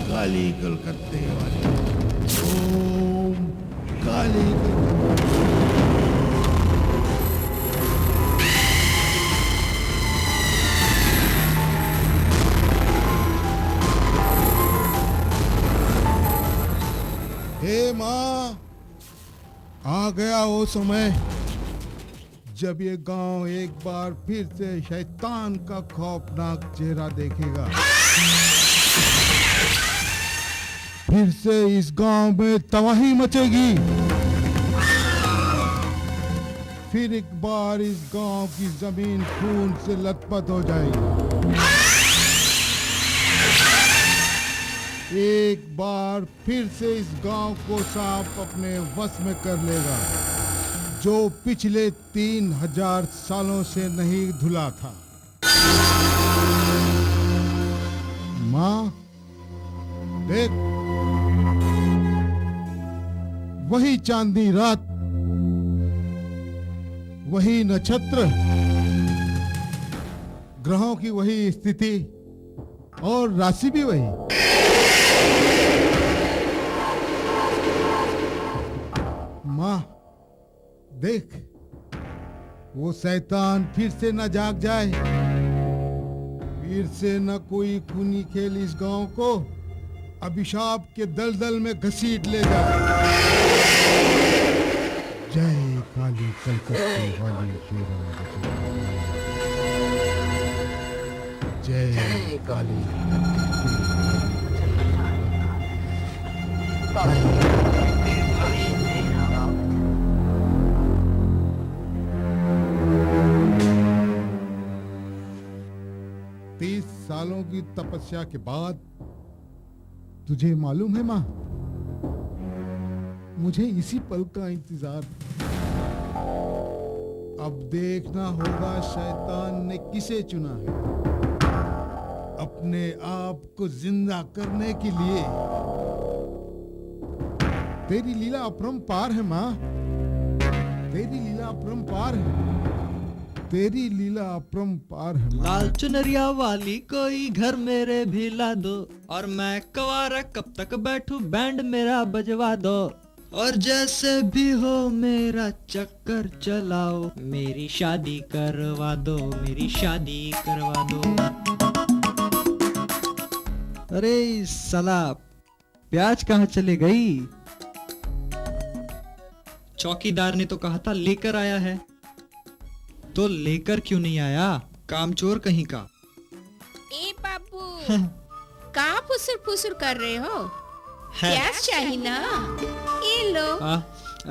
काली कलकत्ते वाली, ओम काली हे माँ, आ गया वो समय जब ये गांव एक बार फिर से शैतान का खौफनाक चेहरा देखेगा। फिर से इस गांव में तबाही मचेगी। फिर एक बार इस गांव की जमीन खून से लथपथ हो जाएगी। एक बार फिर से इस गांव को सांप अपने वश में कर लेगा, जो पिछले 3000 सालों से नहीं धुला था। माँ देख, वही चांदनी रात, वही नक्षत्र, ग्रहों की वही स्थिति और राशि भी वही। माँ देख, वो शैतान फिर से न जाग जाए, फिर से न कोई खूनी खेल इस गांव को अभिशाप के दलदल में घसीट ले जाए। जय काली कलकत्ते वाली जय काली। 30 सालों की तपस्या के बाद तुझे मालूम है माँ, मुझे इसी पल का इंतजार। अब देखना होगा शैतान ने किसे चुना है अपने आप को जिंदा करने के लिए। तेरी लीला अपरंपार है माँ, तेरी लीला अपरंपार है, तेरी लीला अपरंपार है। लाल चुनरिया वाली कोई घर मेरे भी ला दो, और मैं कवारा कब तक बैठूं, बैंड मेरा बजवा दो, और जैसे भी हो मेरा चक्कर चलाओ, मेरी शादी करवा दो, मेरी शादी करवा दो। अरे साला, प्याज कहाँ चले गई? चौकीदार ने तो कहा था लेकर आया है, तो लेकर क्यों नहीं आया? कामचोर कहीं का। ए बाबू, कहाँ फुसुर फुसुर कर रहे हो? प्याज चाहिए ना, ये लो।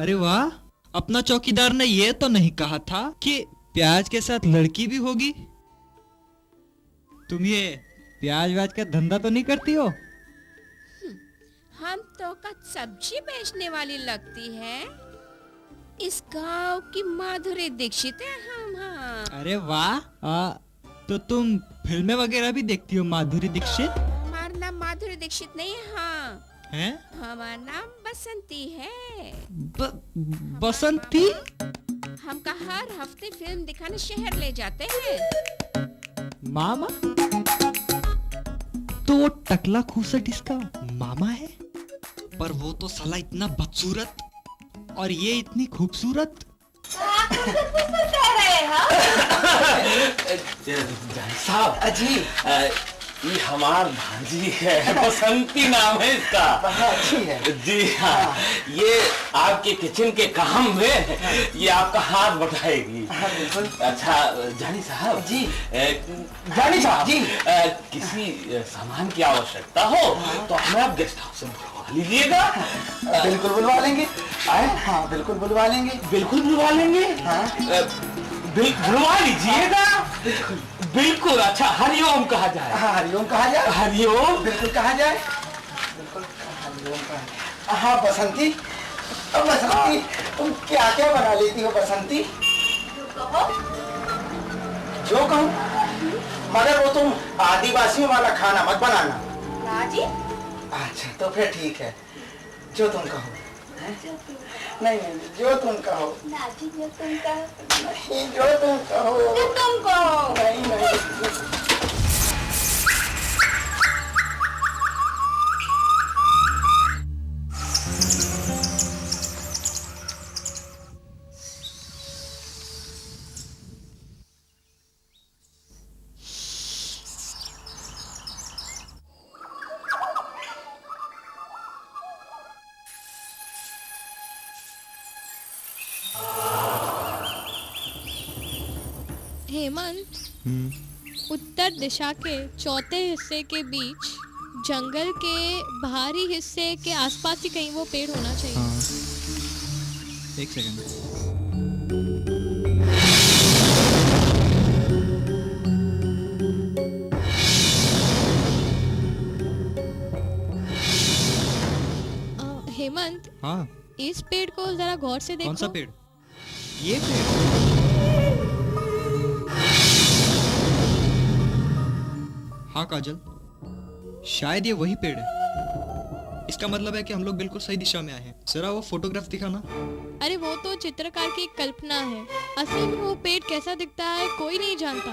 अरे वाह, अपना चौकीदार ने ये तो नहीं कहा था कि प्याज के साथ लड़की भी होगी। तुम ये प्याज व्याज का धंधा तो नहीं करती हो? हम तो का सब्जी बेचने वाली लगती है। इस गांव की माधुरी दीक्षित है हम। हाँ, अरे वाह, तो तुम फिल्में वगैरह भी देखती हो माधुरी दीक्षित? हमारा नाम माधुरी दीक्षित नहीं है। हाँ, हैं? हमारा नाम बसंती है। बसंती? हमका हर हफ्ते फिल्म दिखाने शहर ले जाते हैं। मामा? तो वो टकला खूसट इसका मामा है? पर वो तो साला इतना बदसूरत और ये इतनी खूबसूरत। साहब अजी, ये हमार भांजी है, बसंती नाम है इसका। अच्छी है जी। हाँ, ये आपके किचन के काम में ये आपका हाथ बटाएगी। अच्छा जानी साहब जी, जानी साहब जी, किसी सामान की आवश्यकता हो तो हमें आप गेस्ट हाउस से बुलवा लीजिएगा। बिल्कुल बुलवा लेंगे। हाँ बिल्कुल बुलवा लेंगे। बिल्कुल बुलवा लेंगे। हाँ बुलवा लीजिएगा। बिल्कुल। अच्छा हरिओम कहा जाए। हाँ हरिओम कहा जाए। हरिओम बिल्कुल कहा जाए। बिल्कुल हरिओम कहा जाए। हाँ बसंती, बसंती तुम क्या क्या बना लेती हो बसंती? जो कहूँ, मगर वो तुम आदिवासियों वाला खाना मत बनाना। लाजी? अच्छा तो फिर ठीक है, जो तुम कहो। नहीं नहीं जो तुम कहो। लाजी जो तुम कहो। नहीं जो तुम कहो। जो तुम कहो। नहीं नहीं। हेमंत, उत्तर दिशा के चौथे हिस्से के बीच जंगल के बाहरी हिस्से के आसपास ही कहीं वो पेड़ होना चाहिए। हाँ। एक सेकंड। हेमंत, हाँ, इस पेड़ को जरा गौर से देखो। कौन सा पेड़? ये पेड़? हाँ काजल, शायद ये वही पेड़ है। इसका मतलब है कि हम लोग बिल्कुल सही दिशा में आए हैं। जरा वो फोटोग्राफ दिखाना। अरे वो तो चित्रकार की कल्पना है, असल में वो पेड़ कैसा दिखता है कोई नहीं जानता।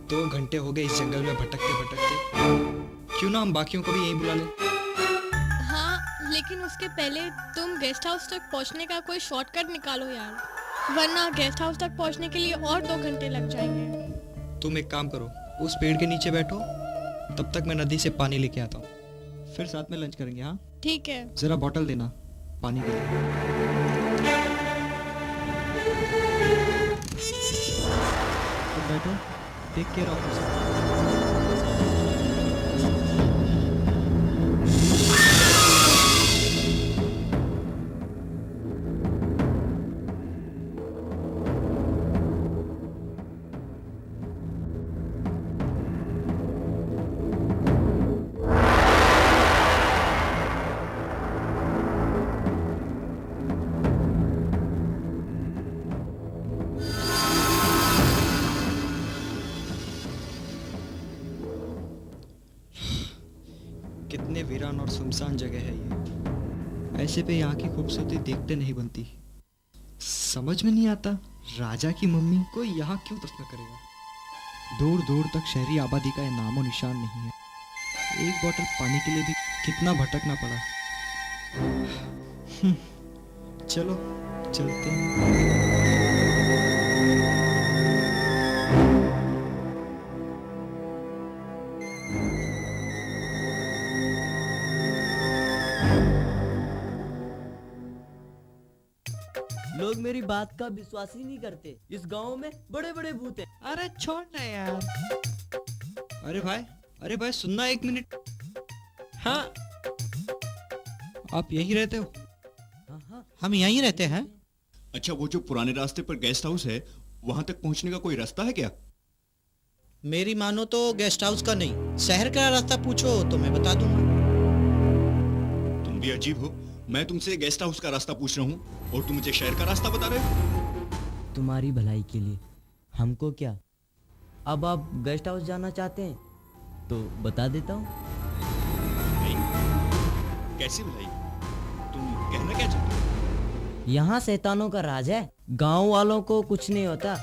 2 घंटे हो गए इस जंगल में भटकते भटकते, क्यों ना हम बाकियों को भी यहीं बुला लें? हाँ, लेकिन उसके पहले तुम गेस्ट हाउस तक पहुंचने का कोई शॉर्टकट निकालो यार, वरना गेस्ट हाउस तक पहुंचने के लिए और 2 घंटे लग जाएंगे। तुम एक काम करो, उस पेड़ के नीचे बैठो, तब तक मैं नदी से पानी लेके आता हूँ, फिर साथ में लंच करेंगे। हाँ ठीक है। जरा बॉटल देना पानी के लिए। तो बैठो, टेक केयर ऑफ योरसेल्फ। कितने वीरान और सुनसान जगह है ये। ऐसे पे यहाँ की खूबसूरती देखते नहीं बनती। समझ में नहीं आता राजा की मम्मी को यहाँ क्यों दफन करेगा। दूर दूर तक शहरी आबादी का नामो निशान नहीं है। एक बोतल पानी के लिए भी कितना भटकना पड़ा। चलो चलते हैं। लोग मेरी बात का विश्वास ही नहीं करते। इस गांव में बड़े बड़े भूत हैं। अरे छोड़ ना यार। अरे भाई सुनना 1 मिनट। हाँ, आप यहीं रहते हो? हम यहीं रहते हैं। अच्छा, वो जो पुराने रास्ते पर गेस्ट हाउस है, वहां तक पहुंचने का कोई रास्ता है क्या? मेरी मानो तो गेस्ट हाउस का नहीं, शहर का रास्ता पूछो तो मैं बता दूंगा। तुम भी अजीब हो, मैं तुमसे गेस्ट हाउस का रास्ता पूछ रहा हूँ और तुम मुझे शहर का रास्ता बता रहे हो। तुम्हारी भलाई के लिए, हमको क्या। अब आप गेस्ट हाउस जाना चाहते हैं तो बता देता हूँ। कैसी भलाई? तुम कहना क्या चाहते हो? यहाँ शैतानों का राज है। गांव वालों को कुछ नहीं होता,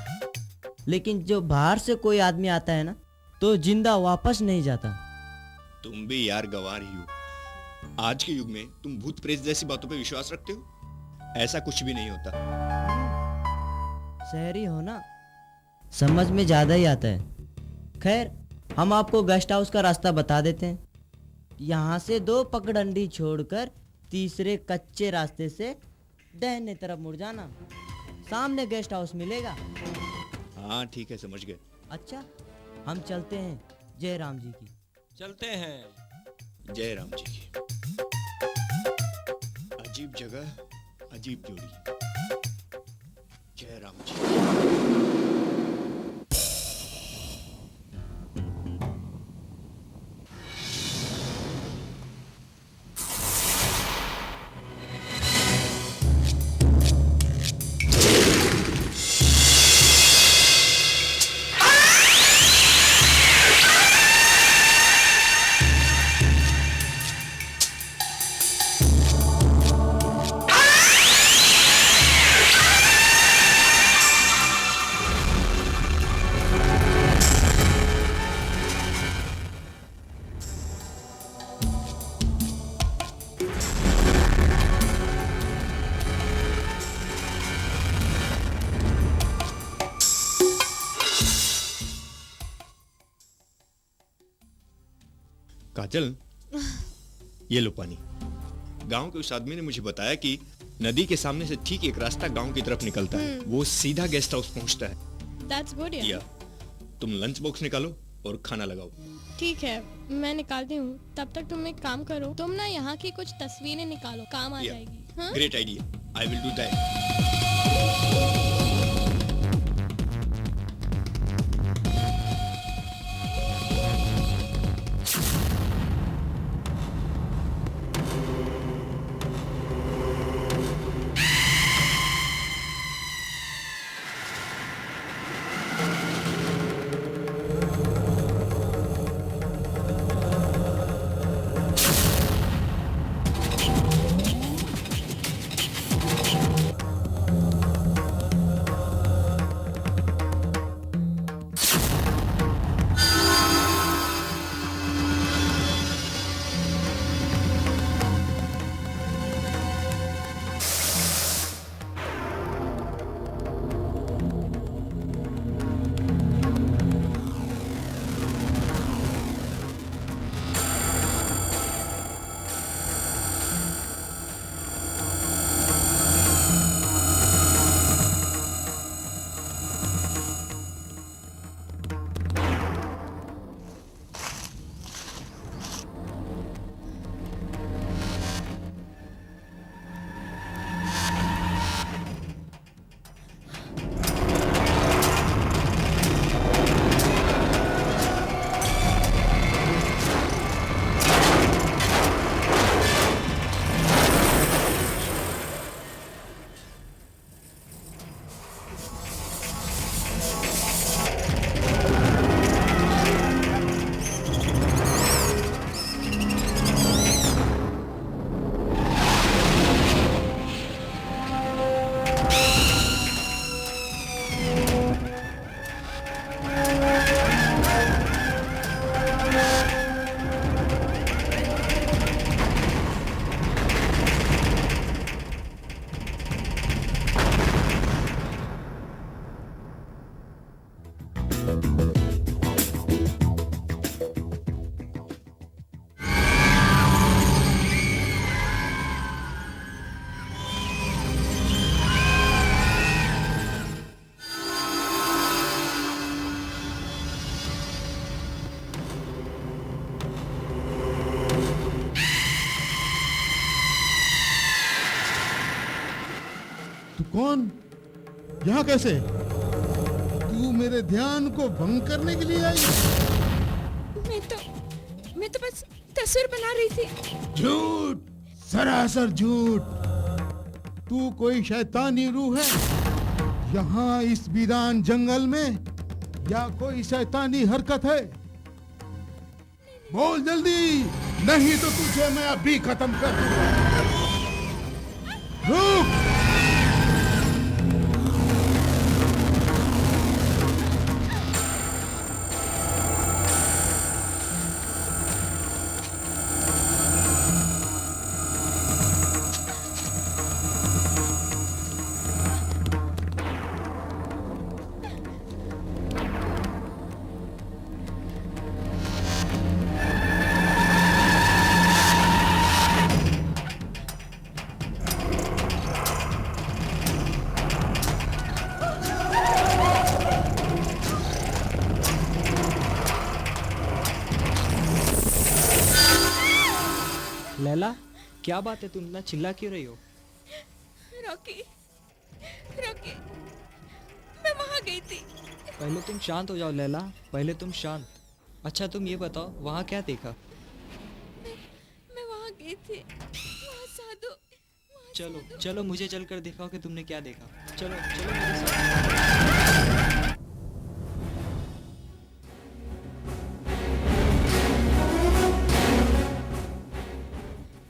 लेकिन जो बाहर से कोई आदमी आता है ना, तो जिंदा वापस नहीं जाता। तुम भी यार गंवार ही हो। आज के युग में तुम भूत प्रेत जैसी बातों पे विश्वास रखते हो? ऐसा कुछ भी नहीं होता। शहरी हो ना, समझ में ज्यादा ही आता है। खैर, हम आपको गेस्ट हाउस का रास्ता बता देते हैं। यहाँ से 2 पगडंडी छोड़कर तीसरे कच्चे रास्ते से दाहिने तरफ मुड़ जाना, सामने गेस्ट हाउस मिलेगा। हाँ ठीक है, समझ गए। अच्छा, हम चलते हैं। जय राम जी की। चलते हैं। जय राम जी की। अजीब जगह, अजीब जोड़ी। जय राम जी। काजल, ये लो पानी। गांव के उस आदमी ने मुझे बताया कि नदी के सामने से ठीक एक रास्ता गांव की तरफ निकलता है। वो सीधा गेस्ट हाउस पहुंचता है। That's good, yeah. या, तुम लंच बॉक्स निकालो और खाना लगाओ। ठीक है, मैं निकालती हूँ। तब तक तुम एक काम करो, तुम ना यहाँ की कुछ तस्वीरें निकालो, काम आ जाएगी। हाँ? Great idea, I will do that. कौन? यहाँ कैसे? तू मेरे ध्यान को भंग करने के लिए आई? मैं तो बस तस्वीर बना रही थी। झूठ! सरासर झूठ। तू कोई शैतानी रूह है यहाँ इस वीरान जंगल में, या कोई शैतानी हरकत है? बोल जल्दी, नहीं तो तुझे मैं अभी खत्म कर दूंगा। रुक! लैला, क्या बात है, तुम इतना चिल्ला क्यों रही हो? रॉकी, रॉकी, मैं वहाँ गई थी। पहले तुम शांत हो जाओ लैला, पहले तुम शांत। अच्छा तुम ये बताओ, वहाँ क्या देखा? मैं वहाँ गई थी, वहाँ साधु। चलो चलो मुझे चलकर दिखाओ कि तुमने क्या देखा। चलो चलो मेरे साथ।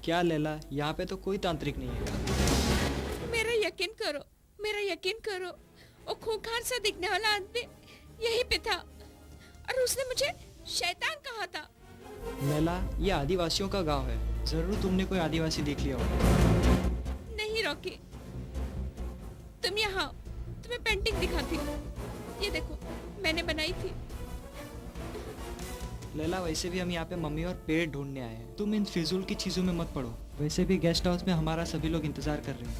क्या लैला, यहाँ पे तो कोई तांत्रिक नहीं है। मेरा यकीन करो, मेरा यकीन करो, वो खूंखार सा दिखने वाला आदमी यहीं पे था और उसने मुझे शैतान कहा था। लैला, ये आदिवासियों का गांव है, जरूर तुमने कोई आदिवासी देख लिया होगा। नहीं रॉकी, तुम यहाँ, तुम्हें पेंटिंग दिखाती हूँ, ये देखो मैंने बनाई थी। लैला, वैसे भी हम यहाँ पे मम्मी और पेड़ ढूंढने आए हैं, तुम इन फिजूल की चीजों में मत पड़ो। वैसे भी गेस्ट हाउस में हमारा सभी लोग इंतजार कर रहे हैं,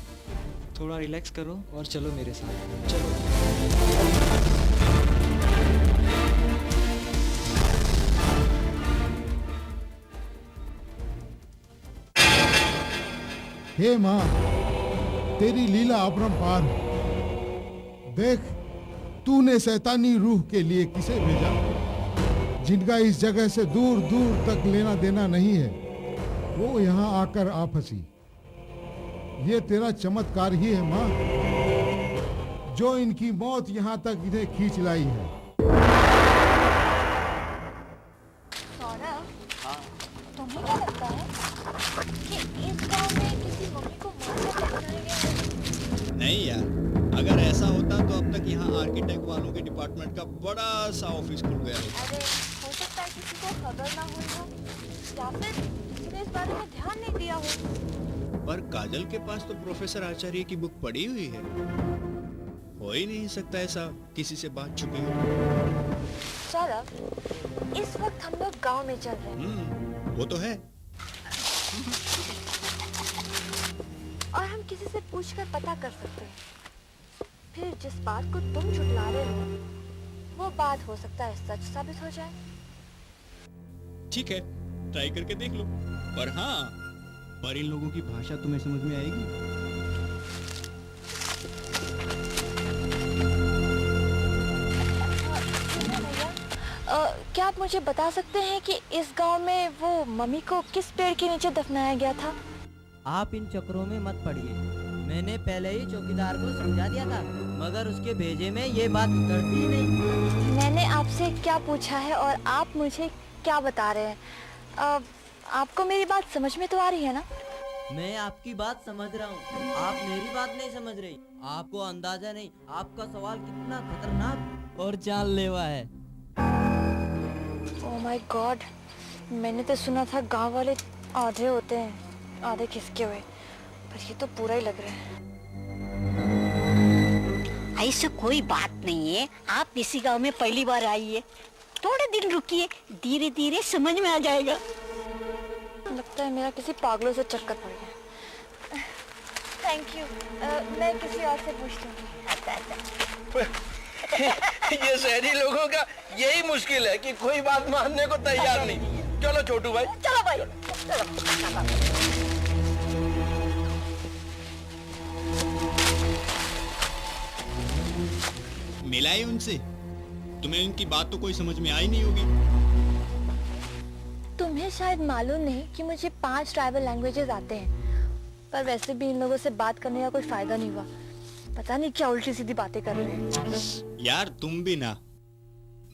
थोड़ा रिलैक्स करो और चलो मेरे साथ। चलो। हे माँ, तेरी लीला अपरंपार है। देख, तूने शैतानी रूह के लिए किसे भेजा, जिनका इस जगह से दूर दूर तक लेना देना नहीं है, वो यहाँ आकर आ फंसी। ये तेरा चमत्कार ही है माँ, जो इनकी मौत यहाँ तक इन्हें खींच लाई है। सौरभ, तुम्हें क्या लगता है कि इस गांव में किसी मम्मी को मारकर दफनाया गया है? नहीं यार, अगर ऐसा होता तो अब तक यहाँ आर्किटेक्ट वालों के डिपार्टमेंट का बड़ा सा ऑफिस खुल गया होता। अरे हो सकता है किसी को खबर ना हुई हो, या फिर किसी ने इस बारे में ध्यान नहीं दिया हो। पर काजल के पास तो प्रोफेसर आचार्य की बुक पड़ी हुई है, हो ही नहीं सकता ऐसा किसी से बात छुपी हो। सौरभ, इस वक्त हम लोग गांव में चल रहे हैं। वो तो है। और हम किसी से पूछकर पता कर सकते हैं। फिर जिस बात को तुम झुठला रहे हो, वो बात हो सकता है सच साबित हो जाए। ठीक है, ट्राई करके देख लो। पर हाँ, पर इन लोगों की भाषा तुम्हें समझ में आएगी? क्या आप मुझे बता सकते हैं कि इस गांव में वो मम्मी को किस पेड़ के नीचे दफनाया गया था? आप इन चक्रों में मत पड़िए, मैंने पहले ही चौकीदार को समझा दिया था, मगर उसके भेजे में ये बात उतरती ही नहीं। मैंने आपसे क्या पूछा है और आप मुझे क्या बता रहे हैं? आपको मेरी बात समझ में तो आ रही है ना? मैं आपकी बात समझ रहा हूँ, आप मेरी बात नहीं समझ रही। आपको अंदाजा नहीं, आपका सवाल कितना खतरनाक और जानलेवा है। ओह माय गॉड, मैंने तो सुना था गांव वाले आधे होते हैं, आधे खिसके हुए, पर ये तो पूरा ही लग रहा है। ऐसा कोई बात नहीं है, आप इसी गांव में पहली बार आई है, थोड़े दिन रुकिए, धीरे धीरे समझ में आ जाएगा। लगता है मेरा किसी पागलों से चक्कर पड़ गया। थैंक यू, मैं किसी और से पूछ लूंगी। ये शहरी लोगों का यही मुश्किल है कि कोई बात मानने को तैयार नहीं। चलो छोटू भाई, चलो भाई, चलो। मिलाए उनसे, तुम्हें उनकी बात तो कोई समझ में आई नहीं होगी। तुम्हें शायद मालूम नहीं कि मुझे 5 ट्राइबल लैंग्वेजेस आते हैं पर वैसे भी इन लोगों से बात करने का कोई फायदा नहीं हुआ। पता नहीं क्या उल्टी सीधी बातें कर रहे हैं। यार तुम भी ना।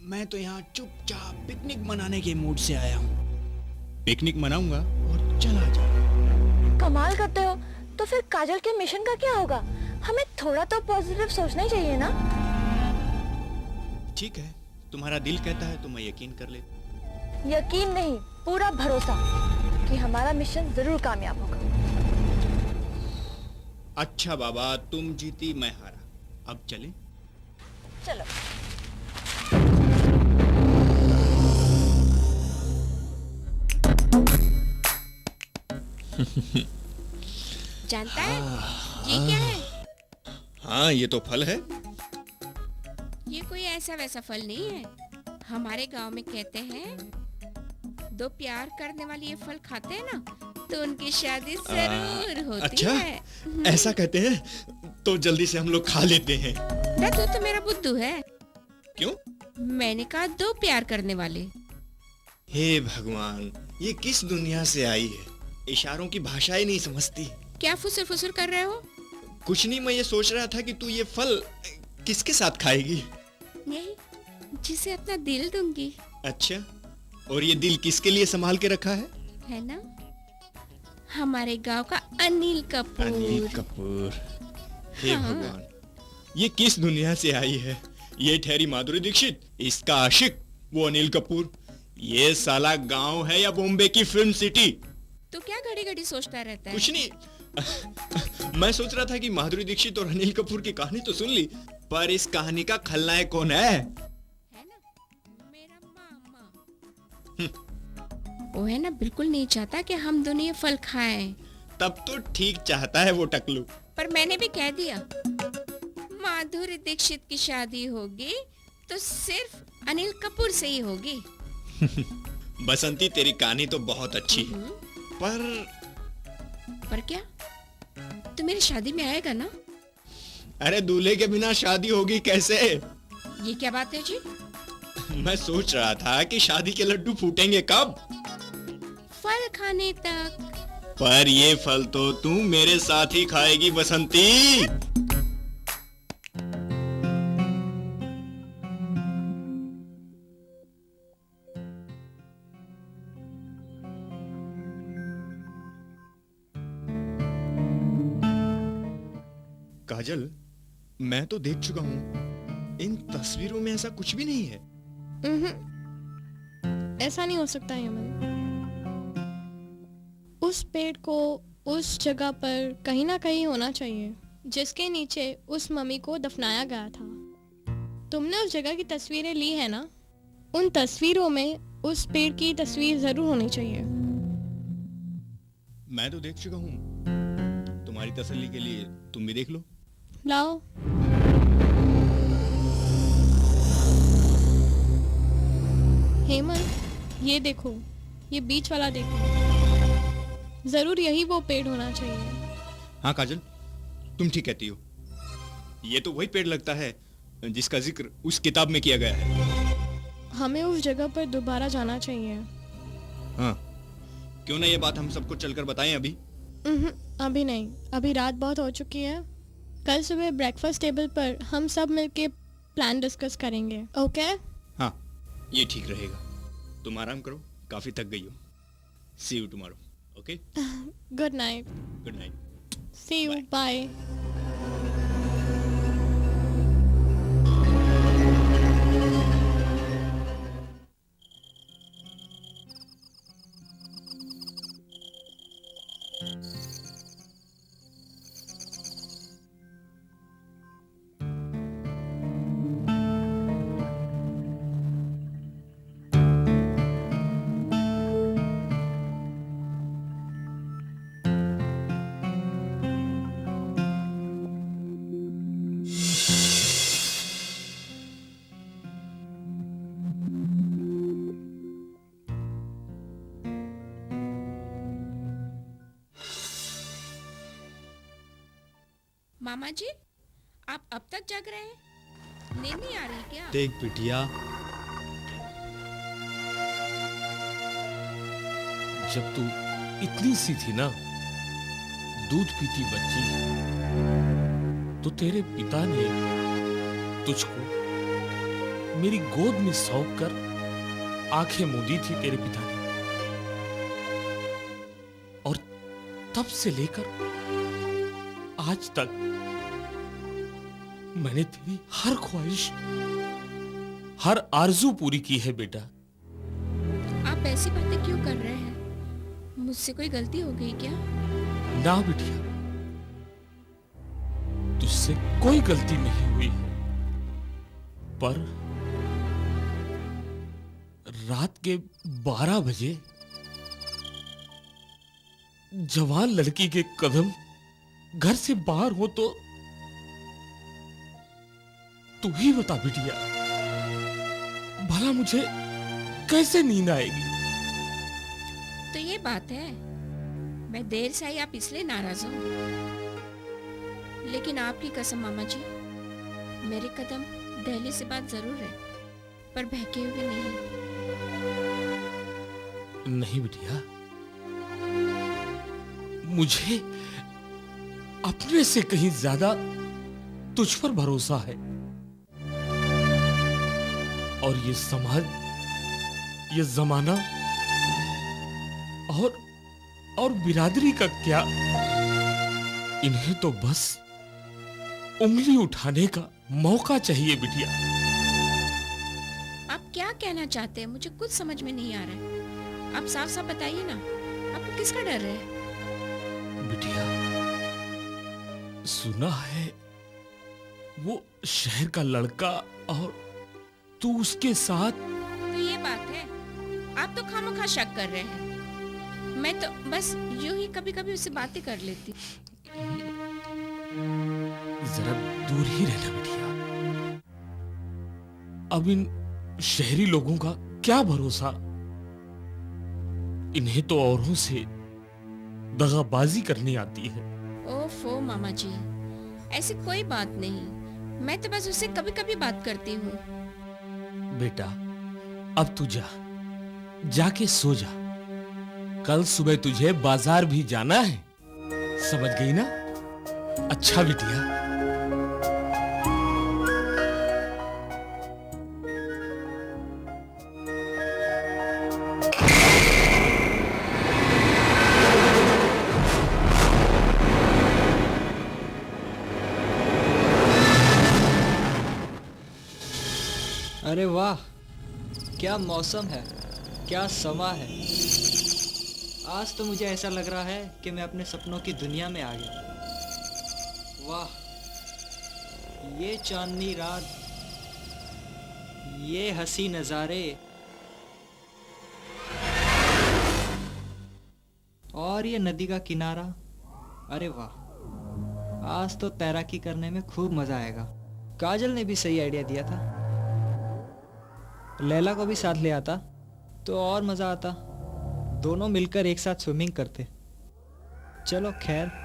मैं तो यहाँ चुपचाप पिकनिक मनाने के मूड से आया हूँ। पिकनिक मनाऊंगा और चला जाऊंगा। कमाल करते हो। तो फिर काजल के मिशन का क्या होगा? हमें थोड़ा तो पॉजिटिव सोचना ही चाहिए ना। ठीक है, तुम्हारा दिल कहता है तो मैं यकीन कर लेता। यकीन नहीं, पूरा भरोसा कि हमारा मिशन जरूर कामयाब होगा। अच्छा बाबा, तुम जीती मैं हारा, अब चलें? चलो। जानता है ये क्या है? हाँ, ये तो फल है। ये कोई ऐसा वैसा फल नहीं है। हमारे गांव में कहते हैं दो प्यार करने वाले ये फल खाते हैं ना तो उनकी शादी जरूर होती अच्छा? है। ऐसा कहते हैं तो जल्दी से हम लोग खा लेते हैं। ना तो मेरा बुद्धू है। क्यों? मैंने कहा दो प्यार करने वाले। हे भगवान, ये किस दुनिया से आई है? इशारों की भाषा ही नहीं समझती। क्या फुसुर फुसुर कर रहे हो? कुछ नहीं, मैं ये सोच रहा था कि तू ये फल किसके साथ खाएगी? यही, जिसे अपना दिल दूंगी। अच्छा, और ये दिल किसके लिए संभाल के रखा है ना? हमारे गांव का अनिल कपूर। अनिल कपूर। हे हाँ। भगवान, ये किस दुनिया से आई है? ये ठहरी माधुरी दीक्षित, इसका आशिक वो अनिल कपूर। ये साला गांव है या बॉम्बे की फिल्म सिटी? तो क्या घड़ी घड़ी सोचता रहता है? कुछ नहीं, मैं सोच रहा था कि माधुरी दीक्षित और अनिल कपूर की कहानी तो सुन ली, पर इस कहानी का खलनायक कौन है? वो है ना, बिल्कुल नहीं चाहता कि हम दोनों ये फल खाएं। तब तो ठीक चाहता है वो टकलू। पर मैंने भी कह दिया, माधुरी दीक्षित की शादी होगी तो सिर्फ अनिल कपूर से ही होगी। बसंती, तेरी कहानी तो बहुत अच्छी है, पर क्या तू मेरी शादी में आएगा ना? अरे दूल्हे के बिना शादी होगी कैसे? ये क्या बात है जी? मैं सोच रहा था कि शादी के लड्डू फूटेंगे कब? फल खाने तक। पर ये फल तो तू मेरे साथ ही खाएगी बसंती। काजल, मैं तो देख चुका हूँ, इन तस्वीरों में ऐसा कुछ भी नहीं है। ऐसा नहीं हो सकता यमन। उस पेड़ को उस जगह पर कहीं ना कहीं होना चाहिए जिसके नीचे उस मम्मी को दफनाया गया था। तुमने उस जगह की तस्वीरें ली है ना? उन तस्वीरों में उस पेड़ की तस्वीर जरूर होनी चाहिए। मैं तो देख चुका हूँ, तुम्हारी तसल्ली के लिए तुम भी देख लो। लाओ। हेमंत, ये देखो, ये बीच वाला देखो, जरूर यही वो पेड़ होना चाहिए। हाँ काजल, तुम ठीक कहती हो। ये तो वही पेड़ लगता है जिसका जिक्र उस किताब में किया गया है। हमें उस जगह पर दोबारा जाना चाहिए। हाँ, क्यों ना ये बात हम सबको चलकर बताएं अभी? अभी नहीं, अभी रात बहुत हो चुकी है। कल सुबह ब्रेकफास्ट टेबल पर हम सब मिलके प्लान डिस्कस करेंगे। ओके? हाँ, ये ठीक रहेगा। तुम आराम करो, काफी थक गई हो। See you tomorrow. Okay? Good night. Good night. See you. Bye. मामा जी, आप अब तक जग रहे हैं? नींद नहीं आ रही क्या? देख बिटिया, जब तू इतनी सी थी ना, दूध पीती बच्ची तो तेरे पिता ने तुझको मेरी गोद में सौंप कर आंखें मूंदी थी तेरे पिता ने, और तब से लेकर आज तक मैंने तेरी हर ख्वाहिश, हर आरजू पूरी की है बेटा। आप ऐसी बातें क्यों कर रहे हैं? मुझसे कोई गलती हो गई क्या? ना बिटिया, तुझसे कोई गलती नहीं हुई, पर रात के 12 बजे जवान लड़की के कदम घर से बाहर हो तो तू ही बता बिटिया, भला मुझे कैसे नींद आएगी? तो ये बात है, मैं देर से आई, आप इसलिए नाराज हो। लेकिन आपकी कसम मामा जी, मेरे कदम दिल्ली से बात जरूर है, पर बहके हुए नहीं। नहीं बिटिया, मुझे अपने से कहीं ज्यादा तुझ पर भरोसा है, और ये समाज, ये जमाना और बिरादरी का क्या, इन्हें तो बस उंगली उठाने का मौका चाहिए बिटिया। आप क्या कहना चाहते हैं? मुझे कुछ समझ में नहीं आ रहा है। आप साफ साफ बताइए ना, आपको किसका डर है? बिटिया, सुना है वो शहर का लड़का और तू उसके साथ। तो ये बात है, आप तो खामोखा शक कर रहे हैं। मैं तो बस यूं ही कभी कभी उससे बातें कर लेती। जरा दूर ही रहना बिटिया। अब इन शहरी लोगों का क्या भरोसा, इन्हें तो औरों से दगाबाजी करनी आती है। ओफो मामा जी, ऐसी कोई बात नहीं, मैं तो बस उससे कभी कभी बात करती हूँ। बेटा, अब तू जाके सो जा, कल सुबह तुझे बाजार भी जाना है, समझ गई ना? अच्छा बिटिया। अरे वाह, क्या मौसम है, क्या समा है। आज तो मुझे ऐसा लग रहा है कि मैं अपने सपनों की दुनिया में आ गया। वाह, ये चांदनी रात, ये हंसी नज़ारे, और ये नदी का किनारा। अरे वाह, आज तो तैराकी करने में खूब मजा आएगा। काजल ने भी सही आइडिया दिया था, लैला को भी साथ ले आता तो और मजा आता, दोनों मिलकर एक साथ स्विमिंग करते। चलो खैर,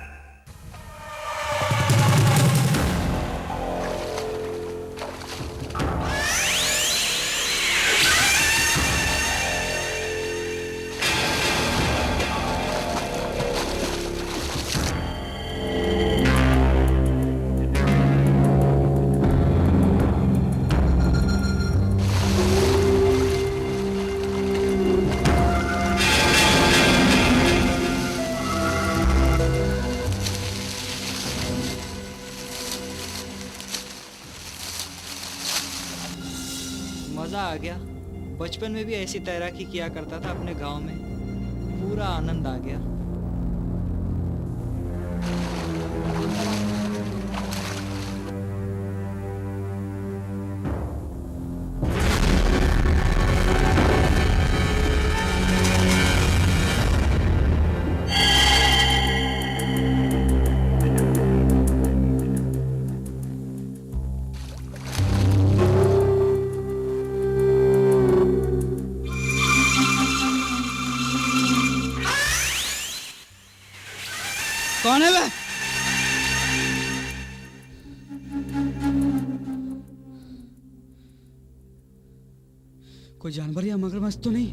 मजा आ गया। बचपन में भी ऐसी तैराकी किया करता था अपने गांव में, पूरा आनंद आ गया। कौन है वह? कोई जानवर या मगरमच्छ तो नहीं?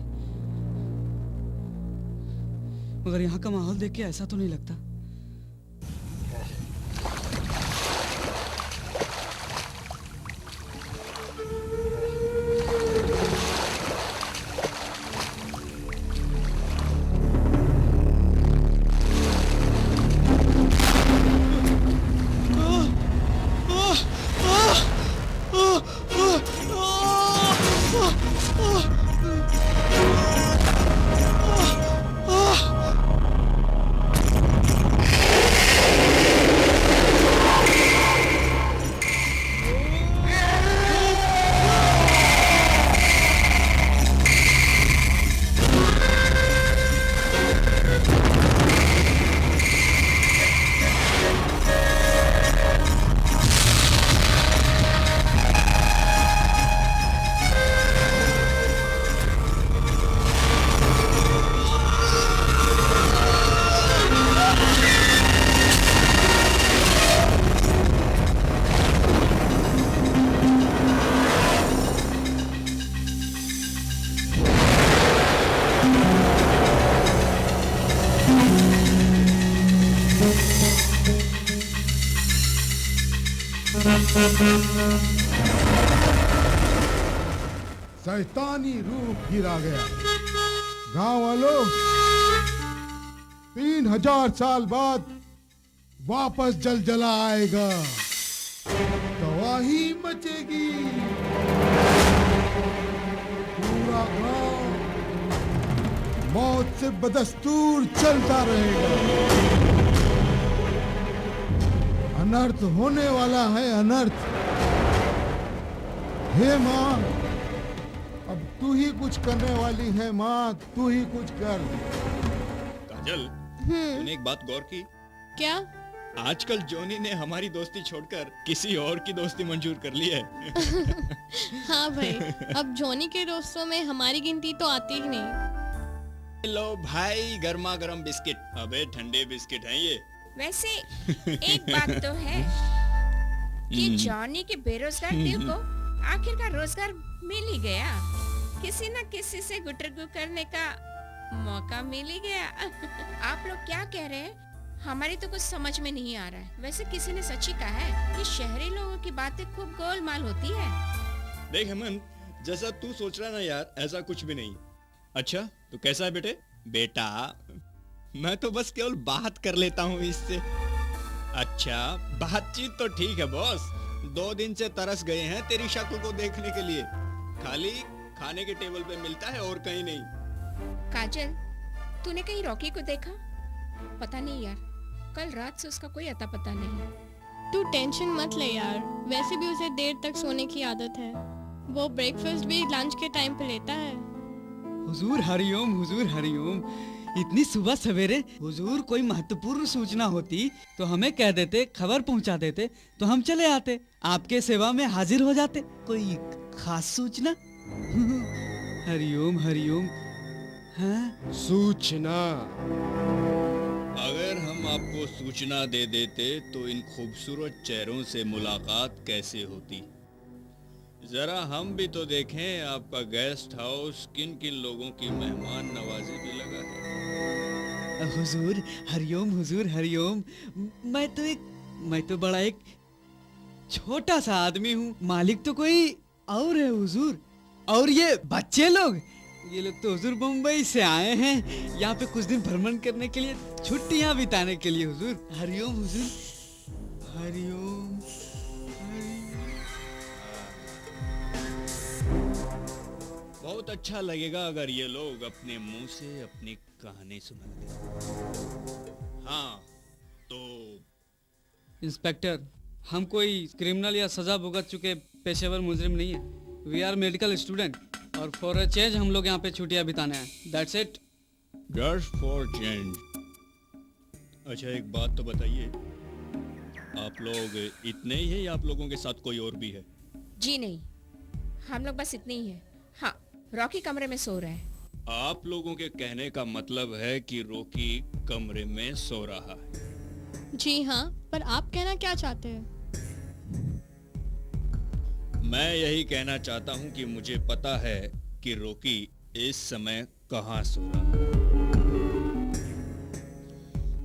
मगर यहाँ का माहौल देख के ऐसा तो नहीं लगता। शैतानी रूप गिरा गया। गांव वालों, 3000 साल बाद वापस जलजला आएगा, तबाही मचेगी, पूरा गांव मौत से बदस्तूर चलता रहेगा। अनर्थ होने वाला है, अनर्थ। हे माँ, अब तू ही कुछ करने वाली है माँ, तू ही कुछ कर। काजल, तूने एक बात गौर की? क्या? आजकल जॉनी ने हमारी दोस्ती छोड़कर किसी और की दोस्ती मंजूर कर ली है। हाँ भाई, अब जॉनी के दोस्तों में हमारी गिनती तो आती ही नहीं। लो भाई, गर्मा गर्म बिस्किट। अबे ठंडे बिस्किट हैं ये। वैसे एक बात तो है कि जॉनी के बेरोजगार दिल को आखिरकार रोजगार मिल ही गया। किसी न किसी से गुटरगु करने का मौका मिल ही गया। आप लोग क्या कह रहे हैं? हमारी तो कुछ समझ में नहीं आ रहा है। वैसे किसी ने सच ही कहा है कि शहरी लोगों की बातें खूब गोलमाल होती है। देख हेमंत, जैसा तू सोच रहा है ना यार, ऐसा कुछ भी नहीं। अच्छा, तो कैसा है बेटे? बेटा, मैं तो बस केवल बात कर लेता हूँ इससे। अच्छा, बातचीत तो ठीक है बॉस। 2 दिन से तरस गए हैं तेरी शक्ल को देखने के लिए। खाली खाने के टेबल पे मिलता है और कहीं नहीं। काजल, तूने कहीं रॉकी को देखा? पता नहीं यार, कल रात से उसका कोई अता पता नहीं। तू टेंशन मत ले यार, वैसे भी उसे देर तक सोने की आदत है। वो ब्रेकफास्ट भी लंच के टाइम पे लेता है। हुजूर हरिओम, हुजूर हरिओम। इतनी सुबह सवेरे हुजूर, कोई महत्वपूर्ण सूचना होती तो हमें कह देते, खबर पहुंचा देते, तो हम चले आते, आपके सेवा में हाजिर हो जाते। कोई खास सूचना? हरिओम हरिओम। हाँ? सूचना? अगर हम आपको सूचना दे देते तो इन खूबसूरत चेहरों से मुलाकात कैसे होती? जरा हम भी तो देखें आपका गेस्ट हाउस किन किन लोगों की मेहमान नवाजी भी लगा है। हुजूर हरिओम, हुजूर हरिओम। मैं तो बड़ा एक छोटा सा आदमी हूँ, मालिक तो कोई और है हुजूर। और ये बच्चे लोग, ये लोग तो हुजूर मुंबई से आए हैं यहाँ पे कुछ दिन भ्रमण करने के लिए, छुट्टियाँ बिताने के लिए। हुजूर हरिओम, हुजूर हरिओम। बहुत अच्छा लगेगा अगर ये लोग अपने मुंह से अपनी कहानी सुनाते। हाँ, तो इंस्पेक्टर, हम कोई क्रिमिनल या सजा भुगत चुके पेशेवर मुजरिम नहीं है। वी आर मेडिकल स्टूडेंट और फॉर अ चेंज हम लोग यहाँ पे छुट्टियाँ बिताने हैं। That's it. Just for change. अच्छा, एक बात तो बताइए, आप लोग इतने ही हैं या आप लोगों के साथ कोई और भी है? जी नहीं, हम लोग बस इतने ही हैं। हाँ, रॉकी कमरे में सो रहा है। आप लोगों के कहने का मतलब है कि रॉकी कमरे में सो रहा है? जी हाँ, पर आप कहना क्या चाहते हैं? मैं यही कहना चाहता हूँ कि मुझे पता है कि रॉकी इस समय कहाँ सो रहा है।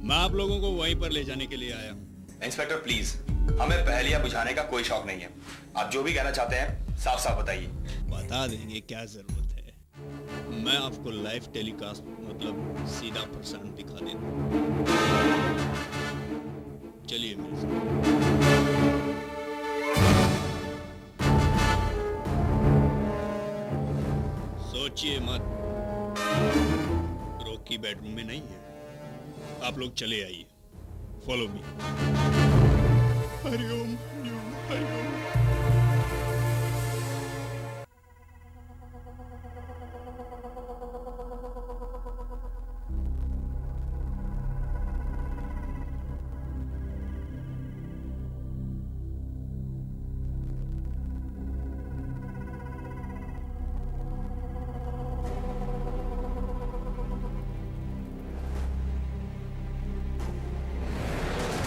मैं आप लोगों को वहीं पर ले जाने के लिए आया हूँ। इंस्पेक्टर प्लीज, हमें पहेलियां बुझाने का कोई शौक नहीं है। आप जो भी कहना चाहते हैं साफ साफ बताइए। बता देंगे, क्या जरूरत है। मैं आपको लाइव टेलीकास्ट मतलब सीधा प्रसारण दिखा देता हूँ। चलिए मेरे साथ। सोचिए मत, रॉकी बेडरूम में नहीं है। आप लोग चले आइए, follow me. Hariom Hariom Hariom.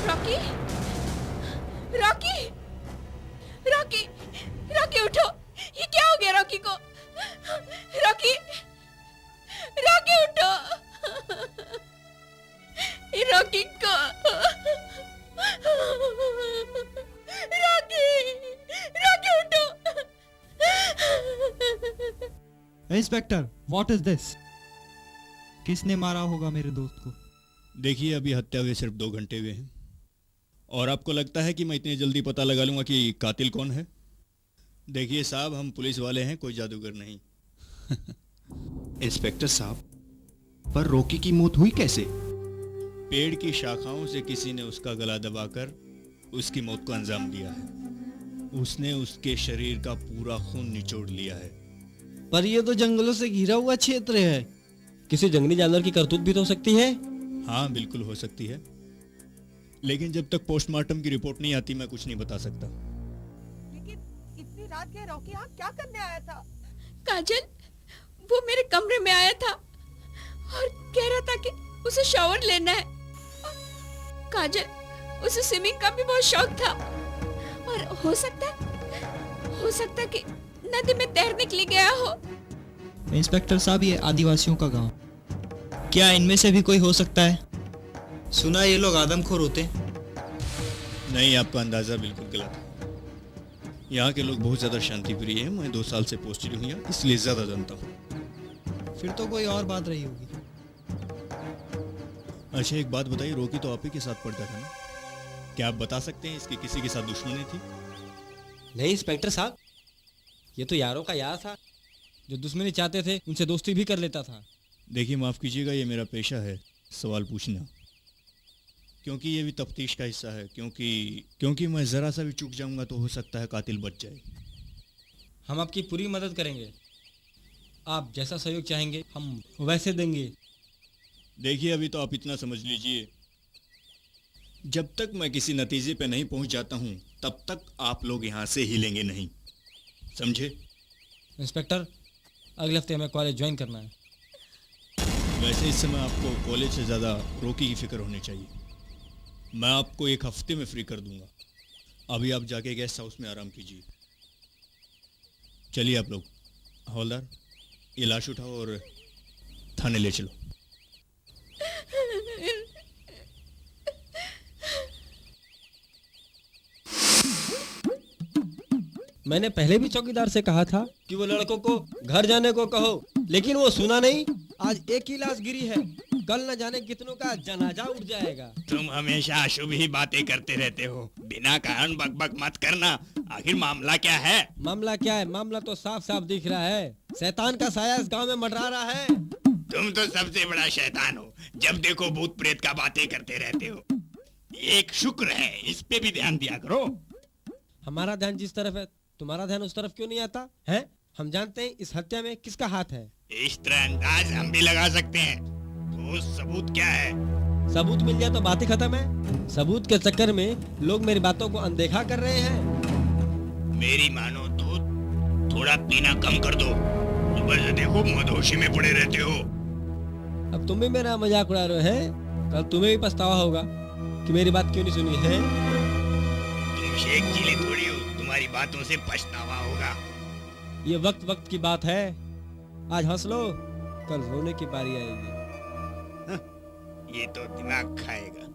Rocky, Rocky, Rocky, Rocky उठो। ये क्या हो गया रॉकी को? रॉकी, रॉकी उठो। ये रॉकी को, रॉकी, रॉकी उठो। Inspector, what is this? किसने मारा होगा मेरे दोस्त को? देखिए, अभी हत्या हुए सिर्फ 2 घंटे हुए हैं, और आपको लगता है कि मैं इतनी जल्दी पता लगा लूंगा कि कातिल कौन है? देखिए साहब, हम पुलिस वाले हैं, कोई जादूगर नहीं। इंस्पेक्टर साहब, पर रॉकी की मौत हुई कैसे? पेड़ की शाखाओं से किसी ने उसका गला दबाकर उसकी मौत को अंजाम दिया है। उसने उसके शरीर का पूरा खून निचोड़ लिया है। पर ये तो जंगलों से घिरा हुआ क्षेत्र है। किसी जंगली जानवर की करतूत भी तो हो सकती है। हाँ, बिल्कुल हो सकती है, लेकिन जब तक पोस्टमार्टम की रिपोर्ट नहीं आती मैं कुछ नहीं बता सकता। लेकिन इतनी रात के रॉकी यहाँ क्या करने आया था? काजल, वो मेरे कमरे में आया था और कह रहा था कि उसे शॉवर लेना है। काजल, उसे स्विमिंग का भी बहुत शौक था, और हो सकता है कि नदी में तैरने के लिए गया हो। इंस्पेक्टर साहब, ये आदिवासियों का गांव, क्या इनमें से भी कोई हो सकता है? सुना ये लोग आदमखोर होते? नहीं, आपका अंदाजा बिल्कुल गलत है। यहाँ के लोग बहुत ज्यादा शांति प्रिय हैं। मैं 2 साल से पोस्टेड हूँ यहाँ, इसलिए ज्यादा जानता हूँ। फिर तो कोई और बात रही होगी। अच्छा, एक बात बताइए, रॉकी तो आप ही के साथ पढ़ता था ना? क्या आप बता सकते हैं इसकी किसी के साथ दुश्मनी थी? नहीं इंस्पेक्टर साहब, ये तो यारों का यार था। जो दुश्मनी चाहते थे उनसे दोस्ती भी कर लेता था। देखिए, माफ कीजिएगा, ये मेरा पेशा है, सवाल पूछना, क्योंकि ये भी तफ्तीश का हिस्सा है। क्योंकि मैं जरा सा भी चूक जाऊंगा तो हो सकता है कातिल बच जाए। हम आपकी पूरी मदद करेंगे। आप जैसा सहयोग चाहेंगे हम वैसे देंगे। देखिए, अभी तो आप इतना समझ लीजिए, जब तक मैं किसी नतीजे पे नहीं पहुंच जाता हूं तब तक आप लोग यहां से हिलेंगे नहीं, समझे? इंस्पेक्टर, अगले हफ्ते हमें कॉलेज ज्वाइन करना है। वैसे इस समय आपको कॉलेज से ज़्यादा रॉकी की फिक्र होनी चाहिए। मैं आपको 1 हफ्ते में फ्री कर दूंगा। अभी आप जाके गेस्ट हाउस में आराम कीजिए। चलिए आप लोग, हवलदार, ये लाश उठाओ और थाने ले चलो। मैंने पहले भी चौकीदार से कहा था कि वो लड़कों को घर जाने को कहो, लेकिन वो सुना नहीं। आज एक ही लाश गिरी है, कल न जाने कितनों का जनाजा उठ जाएगा। तुम हमेशा अशुभ ही बातें करते रहते हो, बिना कारण बकबक मत करना। आखिर मामला क्या है? मामला क्या है? मामला तो साफ साफ दिख रहा है। शैतान का साया इस गांव में मंडरा रहा है। तुम तो सबसे बड़ा शैतान हो, जब देखो भूत प्रेत का बातें करते रहते हो। एक शुक्र है, इस पे भी ध्यान दिया करो। हमारा ध्यान जिस तरफ है, तुम्हारा ध्यान उस तरफ क्यों नहीं आता है? हम जानते हैं इस हत्या में किसका हाथ है। इस तरह अंदाज हम भी लगा सकते हैं। तो सबूत क्या है? सबूत मिल जाए तो बात ही खत्म है। सबूत के चक्कर में लोग मेरी बातों को अनदेखा कर रहे हैं। मेरी मानो तो थोड़ा पीना कम कर दो। सुबह से देखो मदहोशी में पड़े रहते हो। अब तुम भी मेरा मजाक उड़ा रहे हो हैं? कल तुम्हें भी पछतावा होगा कि मेरी बात क्यों नहीं सुनी है। तुम शेख चिली थोड़ी हो, तुम्हारी बातों से पछतावा होगा। ये वक्त वक्त की बात है। आज हंस लो, कल रोने की बारी आएगी। ये तो दिमाग खाएगा।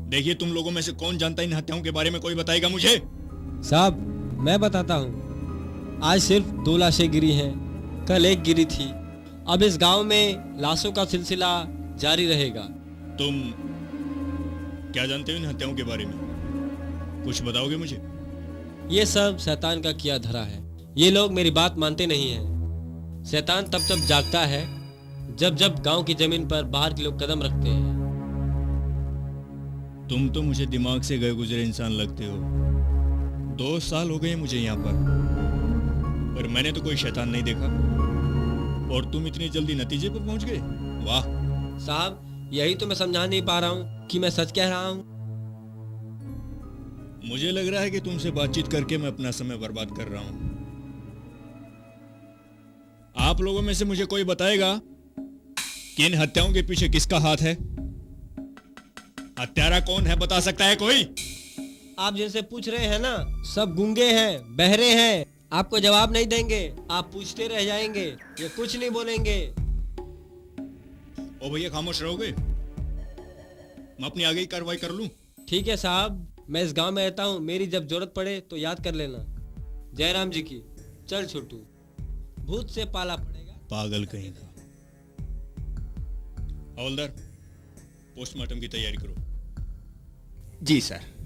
देखिए, तुम लोगों में से कौन जानता है इन हत्याओं के बारे में? कोई बताएगा मुझे? साहब, मैं बताता हूँ। आज सिर्फ 2 लाशें गिरी हैं, कल एक गिरी थी, अब इस गांव में लाशों का सिलसिला जारी रहेगा। तुम क्या जानते हो इन हत्याओं के बारे में? कुछ बताओगे मुझे? ये सब शैतान का किया धरा है। ये लोग मेरी बात मानते नहीं हैं। शैतान तब तब जागता है जब जब गांव की जमीन पर बाहर के लोग कदम रखते हैं। तुम तो मुझे दिमाग से गए गुजरे इंसान लगते हो। 2 साल हो गए मुझे यहाँ पर मैंने तो कोई शैतान नहीं देखा, और तुम इतनी जल्दी नतीजे पर पहुंच गए। वाह साहब, यही तो मैं समझा नहीं पा रहा हूँ कि मैं सच कह रहा हूँ। मुझे लग रहा है कि तुमसे बातचीत करके मैं अपना समय बर्बाद कर रहा हूं। आप लोगों में से मुझे कोई बताएगा कि इन हत्याओं के पीछे किसका हाथ है? हत्यारा कौन है, बता सकता है कोई? आप जिनसे पूछ रहे हैं ना, सब गूंगे हैं, बहरे हैं, आपको जवाब नहीं देंगे। आप पूछते रह जाएंगे, ये कुछ नहीं बोलेंगे। ओ भैया, खामोश रहोगे? मैं अपनी आगे की कार्रवाई कर लूं? ठीक है साहब, मैं इस गांव में रहता हूँ, मेरी जब जरूरत पड़े तो याद कर लेना। जयराम जी की। चल छोटू, भूत से पाला पड़ेगा। पागल कहीं का। हवलदार, पोस्टमार्टम की तैयारी करो। जी सर।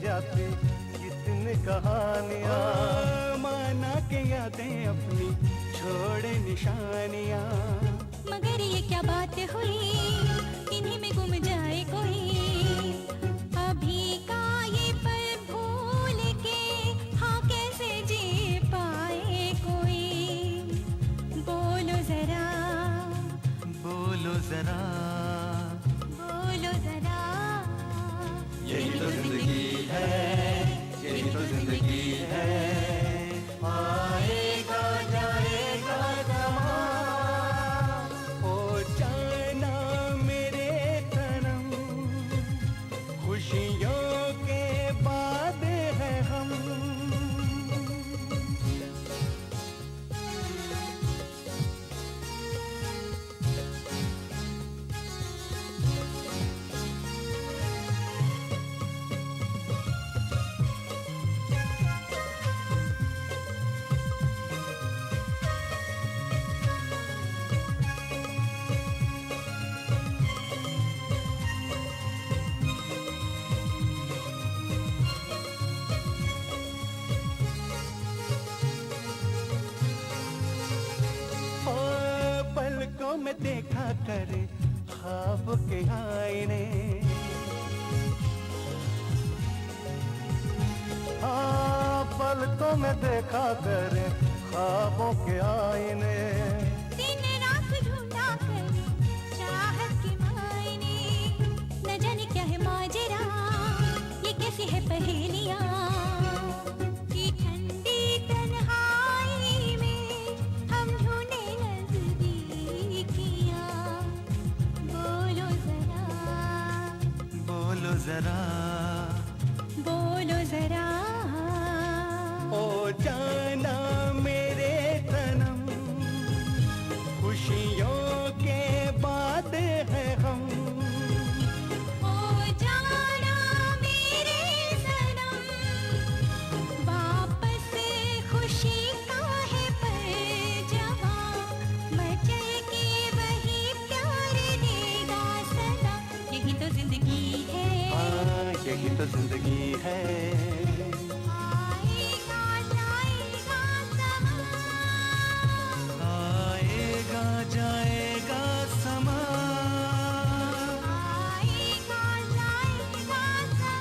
जाती कितनी कहानियाँ, माना के यादें अपनी छोड़े निशानियाँ। मगर ये क्या बात हुई, इन्हीं में गुम जाए कोई। अभी का ये पल भूल के हाँ कैसे जी पाए कोई। बोलो जरा, बोलो जरा, बोलो जरा। यही तो जिंदगी है, यही तो जिंदगी है। आएगा जाएगा ज़मां, ओ जाना मेरे सनम, खुशियों के बाद है हम। देखा करे ख्वाब के आईने। हाँ, पलकों में देखा करे ख्वाबों के आईने। दिन रात ढूंढा करे चाहत के मायने। न जाने क्या है माजरा, ये कैसी है पहेलियाँ कि ठंडी तन्हाई में हम ढूंढे नजदीकियाँ। बोलो जरा, बोलो जरा, बोलो जरा। ओ जाना मेरे सनम, खुशियों के बाद है हम। ओ जाना मेरे सनम, वापस खुशी का है परजवां। मचल के वही प्यार देगा सदा। यही तो जिंदगी है, हाँ, यही तो जिंदगी है। आएगा जाएगा समा। आएगा जाएगा समा। आएगा जाएगा समा।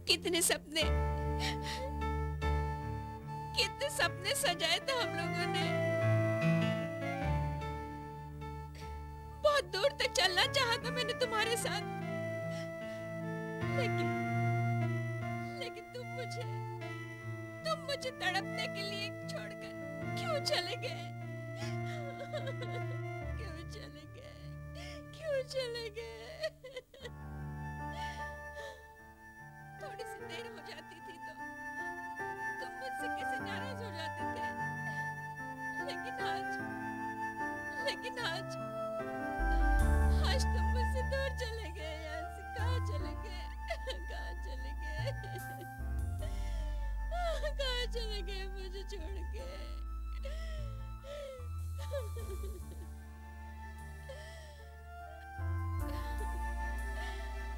कितने सपने, कितने सपने सजाए थे हम लोगों ने। बहुत दूर तक चलना चाहा था मैंने तुम्हारे साथ, लेकिन तुम मुझे तड़पने के लिए छोड़कर क्यों चले गए? क्यों चले गए? क्यों चले गए? थोड़ी सी देर हो जाती थी तो तुम मुझसे कैसे नाराज हो जाते थे, लेकिन आज तुम मुझसे दूर चले गए। यहाँ से कहाँ चले गए? कहाँ चले गए? कहाँ चले गए मुझे छोड़ के?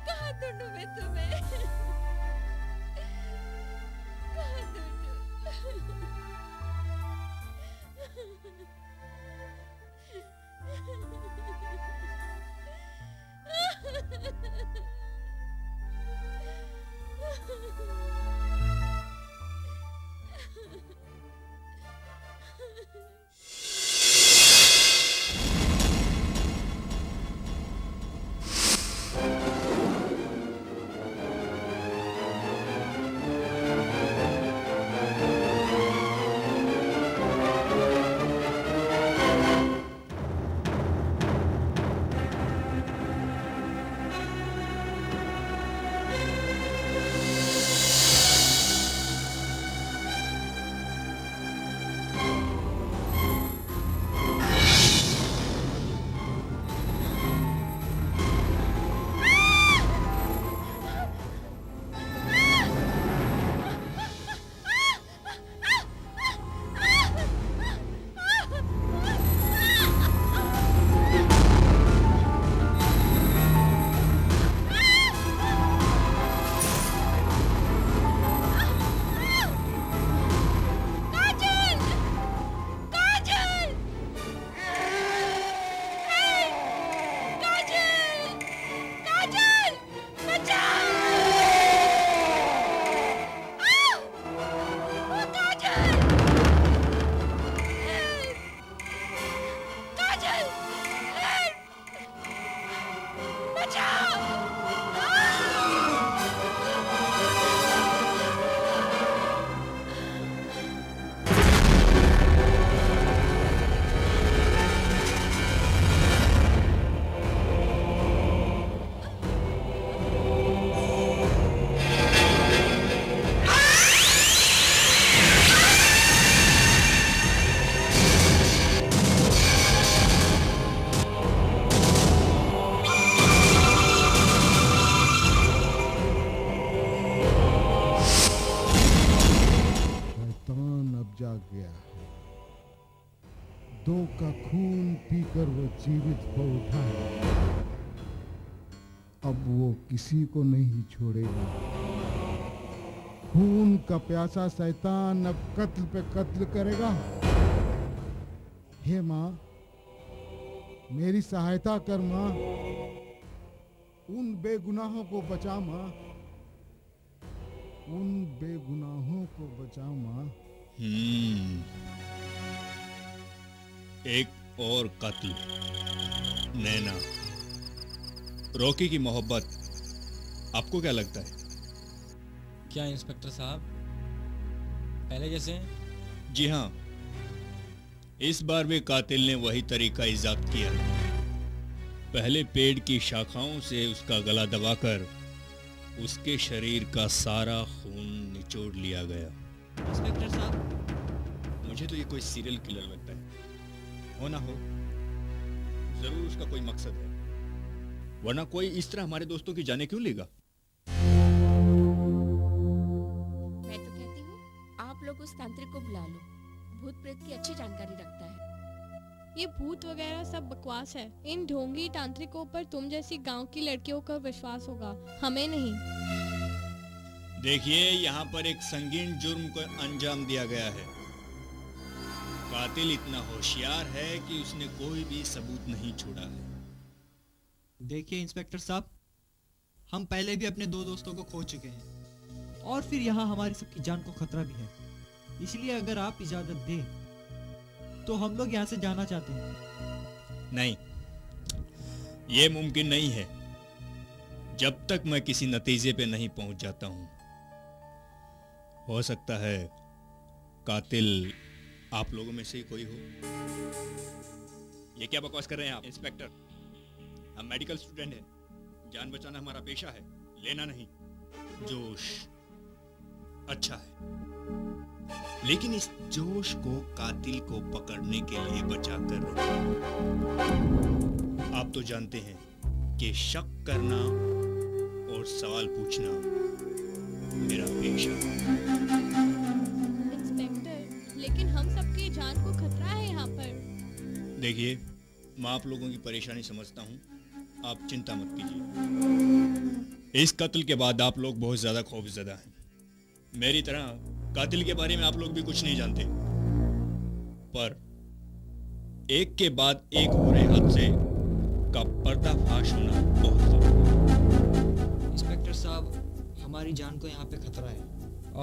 कहाँ ढूंढूं मैं तुम्हें? कहाँ ढूंढूं? गया है। दो का खून पीकर वो जीवित हो उठा है, अब वो किसी को नहीं छोड़ेगा। खून का प्यासा शैतान अब कत्ल पे कत्ल करेगा। हे माँ, मेरी सहायता कर माँ, उन बेगुनाहों को बचा माँ, उन बेगुनाहों को बचा माँ। एक और कत्ल, नैना, रॉकी की मोहब्बत, आपको क्या लगता है? क्या इंस्पेक्टर साहब पहले जैसे हैं? जी हाँ, इस बार भी कातिल ने वही तरीका इजाद किया। पहले पेड़ की शाखाओं से उसका गला दबाकर उसके शरीर का सारा खून निचोड़ लिया गया। इंस्पेक्टर साहब, मुझे तो ये कोई सीरियल किलर लगता है। हो ना हो, जरूर उसका कोई मकसद है, वरना कोई इस तरह हमारे दोस्तों की जाने क्यों लेगा? मैं तो कहती हूँ आप लोग उस तांत्रिक को बुला लो, भूत प्रेत की अच्छी जानकारी रखता है। ये भूत वगैरह सब बकवास है। इन ढोंगी तांत्रिकों पर तुम जैसी गांव की लड़कियों का विश्वास होगा, हमें नहीं। देखिए, यहाँ पर एक संगीन जुर्म को अंजाम दिया गया है। कातिल इतना होशियार है कि उसने कोई भी सबूत नहीं छोड़ा है। देखिए इंस्पेक्टर साहब, हम पहले भी अपने दो दोस्तों को खो चुके हैं और फिर यहाँ हमारी सबकी जान को खतरा भी है। इसलिए अगर आप इजाजत दें तो हम लोग यहाँ से जाना चाहते हैं। नहीं, ये मुमकिन नहीं है जब तक मैं किसी नतीजे पे नहीं पहुंच जाता हूं। हो सकता है कातिल आप लोगों में से ही कोई हो। ये क्या बकवास कर रहे हैं आप इंस्पेक्टर? हम मेडिकल स्टूडेंट हैं, जान बचाना हमारा पेशा है, लेना नहीं। जोश अच्छा है, लेकिन इस जोश को कातिल को पकड़ने के लिए बचा कर रखें। आप तो जानते हैं कि शक करना और सवाल पूछना मेरा पेशा है। इंस्पेक्टर, लेकिन हम सबकी जान को खतरा है यहाँ पर। देखिए, मैं आप लोगों की परेशानी समझता हूँ, आप चिंता मत कीजिए। इस कत्ल के बाद आप लोग बहुत ज्यादा खौफजदा हैं। मेरी तरह कातिल के बारे में आप लोग भी कुछ नहीं जानते, पर एक के बाद एक हो रहे हादसे का पर्दाफाश होना बहुत जरूरी। इंस्पेक्टर साहब, हमारी जान को यहाँ पे खतरा है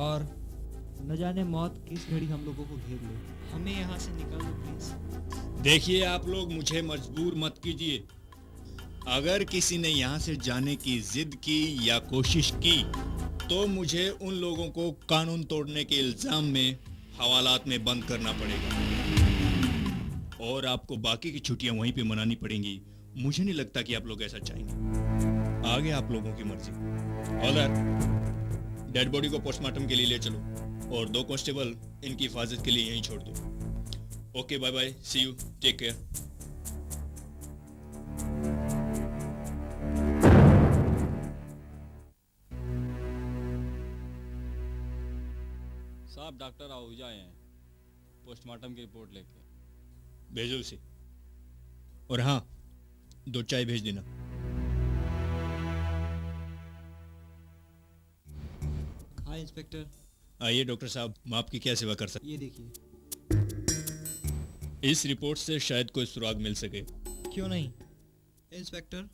और न जाने मौत किस घड़ी हम लोगों को घेर ले। हमें यहाँ से निकाल दो प्लीज। देखिए, आप लोग मुझे मजबूर मत कीजिए। अगर किसी ने यहाँ से जाने की जिद की या कोशिश की तो मुझे उन लोगों को कानून तोड़ने के इल्जाम में हवालात में बंद करना पड़ेगा और आपको बाकी की छुट्टियां वहीं पे मनानी पड़ेंगी। मुझे नहीं लगता कि आप लोग ऐसा चाहेंगे। आगे आप लोगों की मर्जी। ऑलराइट, डेड बॉडी को पोस्टमार्टम के लिए ले चलो और 2 कांस्टेबल इनकी हिफाजत के लिए यहीं छोड़ दो। Okay, bye bye, see you, take care. साहब, डॉक्टर आहूजा आए हैं पोस्टमार्टम की रिपोर्ट लेके। भेजो उसे, और हाँ, 2 चाय भेज देना। हाँ इंस्पेक्टर। आइए डॉक्टर साहब, मैं आपकी क्या सेवा कर सकता? ये देखिए। इस रिपोर्ट से शायद कोई सुराग मिल सके। क्यों नहीं इंस्पेक्टर,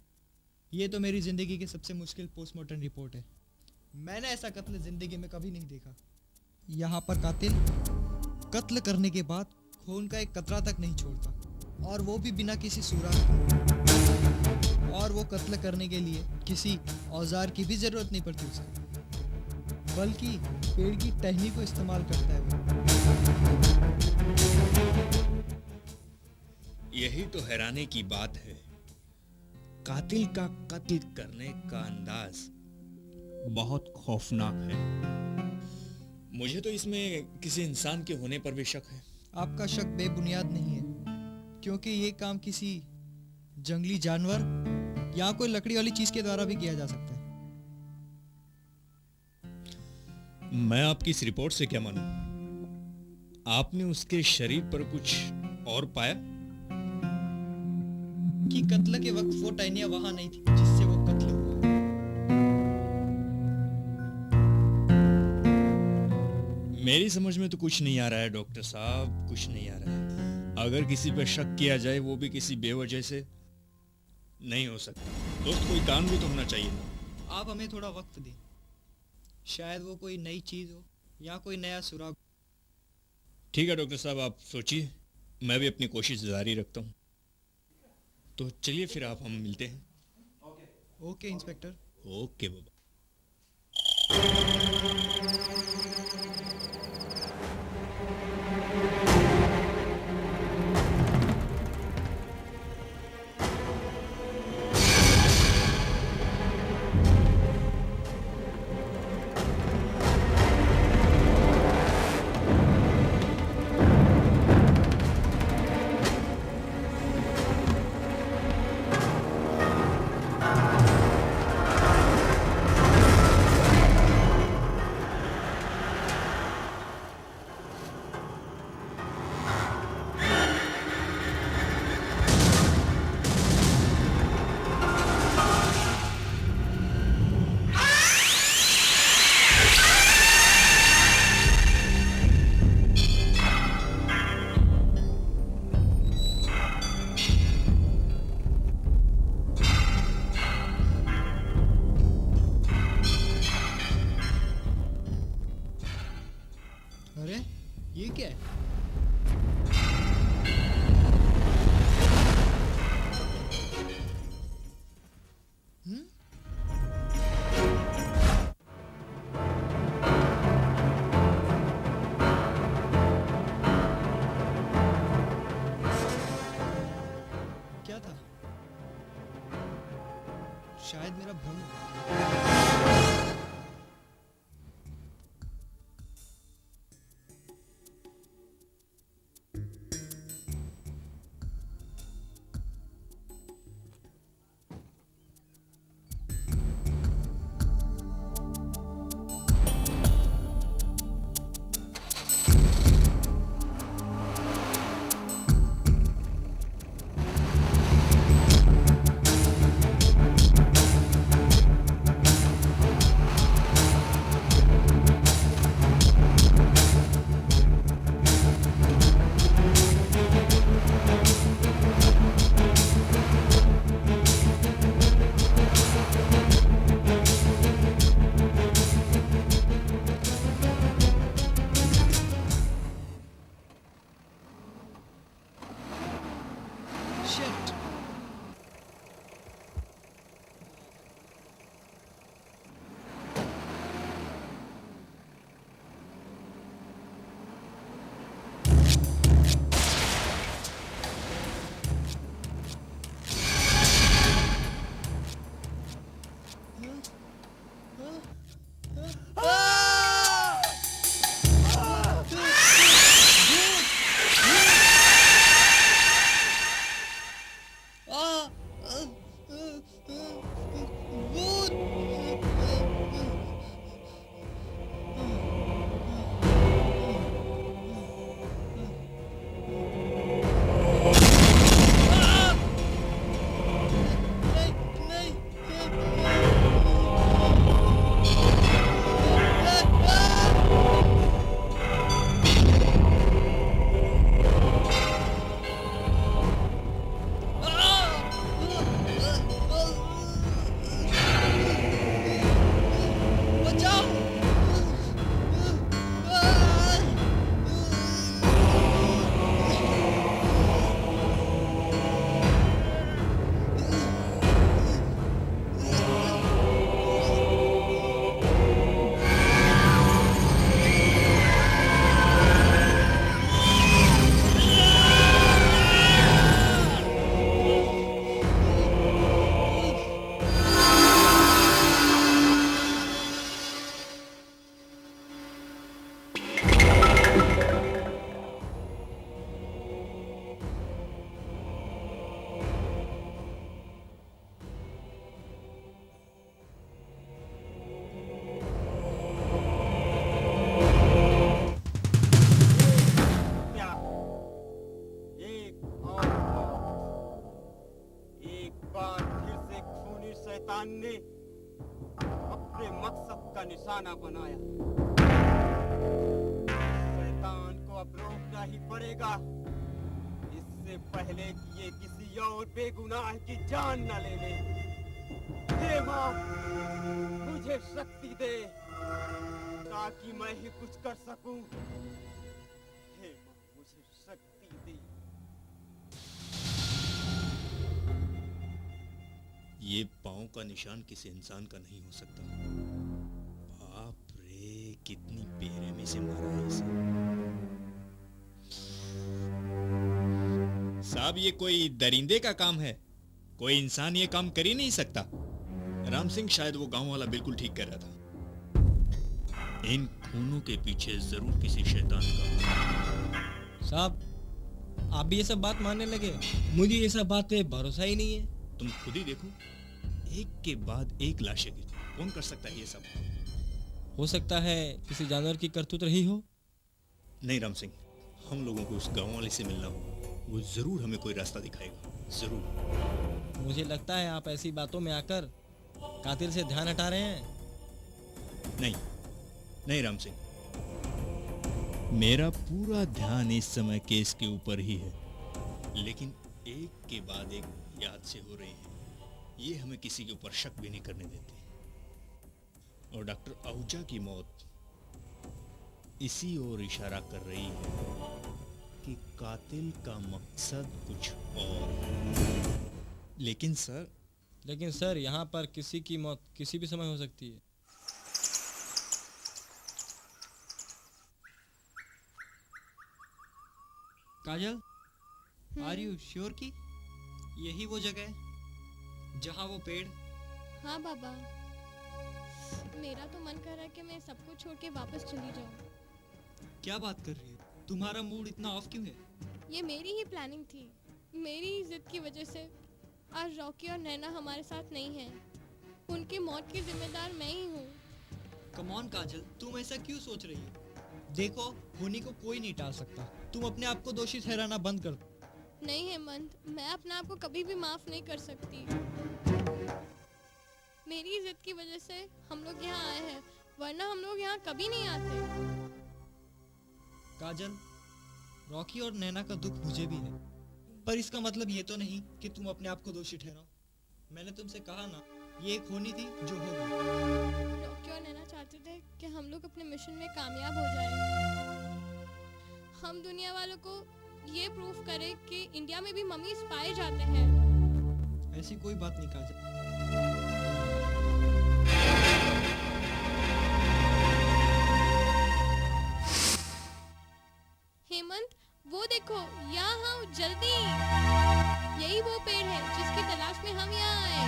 ये तो मेरी जिंदगी की सबसे मुश्किल पोस्टमार्टम रिपोर्ट है। मैंने ऐसा कत्ल जिंदगी में कभी नहीं देखा। यहाँ पर कातिल कत्ल करने के बाद खून का एक कतरा तक नहीं छोड़ता, और वो भी बिना किसी सुराग। और वो कत्ल करने के लिए किसी औजार की भी जरूरत नहीं पड़ती उसे, बल्कि पेड़ की टहनी को इस्तेमाल करता है यही तो हैरानी की बात है। कातिल का कत्ल करने का अंदाज बहुत खौफनाक है। मुझे तो इसमें किसी इंसान के होने पर भी शक है। आपका शक बेबुनियाद नहीं है, क्योंकि ये काम किसी जंगली जानवर या कोई लकड़ी वाली चीज के द्वारा भी किया जा सकता है। मैं आपकी इस रिपोर्ट से क्या मानूं? आपने उसके शरीर पर कुछ और पाया? कि कत्ल के वक्त वो टहनियां वहां नहीं थी जिससे वो कत्ल हुआ। मेरी समझ में तो कुछ नहीं आ रहा है डॉक्टर साहब, कुछ नहीं आ रहा है। अगर किसी पर शक किया जाए वो भी किसी बेवजह से नहीं हो सकता। दोस्त कोई कारण भी तो होना चाहिए ना। आप हमें थोड़ा वक्त दें, शायद वो कोई नई चीज हो या कोई नया सुराग। ठीक है डॉक्टर साहब, आप सोचिए, मैं भी अपनी कोशिश जारी रखता हूँ। तो चलिए फिर आप हम मिलते हैं। Okay inspector. ओके बाबा। अरे ये क्या है? क्या था? शायद मेरा भ्रम हुआ। Shit. का निशाना बनाया। शैतान को अब रोकना ही पड़ेगा, इससे पहले कि ये किसी और बेगुनाह की जान न ले ले। हे माँ, मुझे शक्ति दे ताकि मैं ही कुछ कर सकूं। हे माँ, मुझे शक्ति दे। ये पांव का निशान किसी इंसान का नहीं हो सकता। बाप रे, कितनी बेरहमी से मारा है इसे। साहब, ये कोई दरिंदे का काम है, कोई इंसान ये काम कर ही नहीं सकता। राम सिंह, शायद वो गांव वाला बिल्कुल ठीक कर रहा था। इन खूनों के पीछे जरूर किसी शैतान का। साहब, आप भी ये सब बात मानने लगे? मुझे ये सब बात पे भरोसा ही नहीं है। तुम खुद ही देखो, एक के बाद एक लाशें गिरती। कौन कर सकता है ये सब? हो सकता है किसी जानवर की करतूत रही हो। नहीं राम सिंह, हम लोगों को उस गांव वाले से मिलना होगा। वो जरूर हमें कोई रास्ता दिखाएगा, जरूर। मुझे लगता है आप ऐसी बातों में आकर कातिल से ध्यान हटा रहे हैं। नहीं नहीं राम सिंह, मेरा पूरा ध्यान इस समय केस के ऊपर ही है, लेकिन एक के बाद एक याद से हो रही है। ये हमें किसी के ऊपर शक भी नहीं करने देते। और डॉक्टर आहूजा की मौत इसी ओर इशारा कर रही है कि कातिल का मकसद कुछ और। लेकिन सर यहाँ पर किसी की मौत किसी भी समय हो सकती है। काजल, आर यू श्योर कि यही वो जगह है जहाँ वो पेड़? हाँ बाबा, मेरा तो मन कर रहा है कि मैं सब कुछ छोड़ के वापस चली जाऊँ। क्या बात कर रही है? तुम्हारा मूड इतना ऑफ क्यों है? ये मेरी ही प्लानिंग थी। मेरी ही जिद की वजह से आज रॉकी और नैना हमारे साथ नहीं हैं। उनकी मौत की जिम्मेदार मैं ही हूँ। कम ऑन काजल, तुम ऐसा क्यों सोच रही हो? देखो, होनी को कोई नहीं टाल सकता। तुम अपने आप को दोषी ठहराना बंद कर दो। नहीं हेमंत, मैं अपने आप को कभी भी माफ नहीं कर सकती। मेरी जिद की वजह से हम लोग यहाँ आए हैं, वरना हम लोग यहाँ कभी नहीं आते। काजल, रॉकी और नैना का दुख मुझे भी है, पर इसका मतलब ये तो नहीं कि तुम अपने आप को दोषी ठहराओ। मैंने तुमसे कहा ना, ये एक होनी थी जो हो गई। रॉकी और नैना चाहते थे कि हम लोग अपने मिशन में कामयाब हो जाएं। हम दुनिया वालों को ये प्रूफ करें कि इंडिया में भी मम्मीज पाए जाते हैं। ऐसी कोई बात नहीं काजल। हेमंत, वो देखो, यहाँ जल्दी। यही वो पेड़ है जिसकी तलाश में हम यहाँ आए।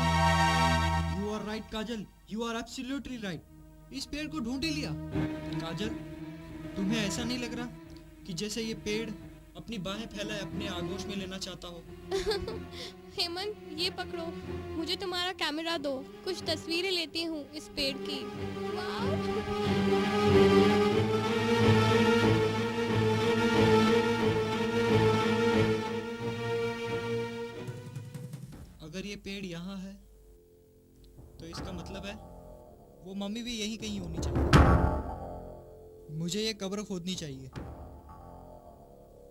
You are right, Kajal. You are absolutely right. इस पेड़ को ढूंढ ही लिया। काजल, तुम्हें ऐसा नहीं लग रहा कि जैसे ये पेड़ अपनी बाहें फैलाए अपने आगोश में लेना चाहता हो? हेमंत, ये पकड़ो, मुझे तुम्हारा कैमरा दो, कुछ तस्वीरें लेती हूँ इस पेड़ की। अगर ये पेड़ यहाँ है तो इसका मतलब है वो मम्मी भी यहीं कहीं होनी चाहिए। मुझे ये कब्र खोदनी चाहिए।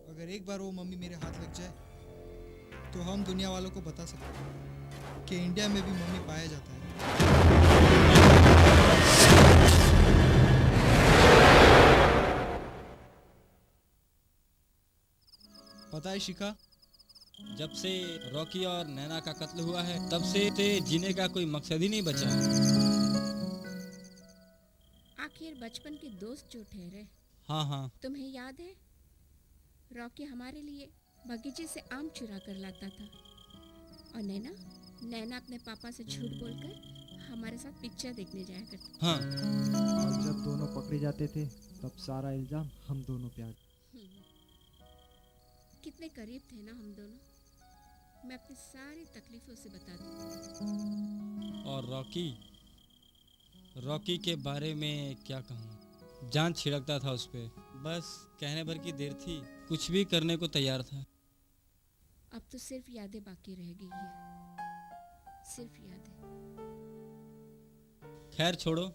अगर एक बार वो मम्मी मेरे हाथ लग जाए तो हम दुनिया वालों को बता सकते हैं कि इंडिया में भी मम्मी पाया जाता है। पता है शिखा, जब से रॉकी और नैना का कत्ल हुआ है तब से जीने का कोई मकसद ही नहीं बचा है। आखिर बचपन के दोस्त जो ठहरे। हाँ। तुम्हें याद है, रॉकी हमारे लिए बगीचे से आम चुरा कर लाता था, और नैना अपने पापा से झूठ बोलकर हमारे साथ पिक्चर देखने जाया करती। हाँ। और जब दोनों पकड़े जाते थे तब सारा इल्जाम हम दोनों पे आ जाता। कितने करीब थे ना हम दोनों। मैं अपनी सारी तकलीफों से बता दूं। और रॉकी के बारे में क्या कहूँ, जान छिड़कता था उस पे। बस कहने भर की देर थी, कुछ भी करने को तैयार था। अब तो सिर्फ यादें बाकी रह गई है, सिर्फ यादें। खैर छोड़ो,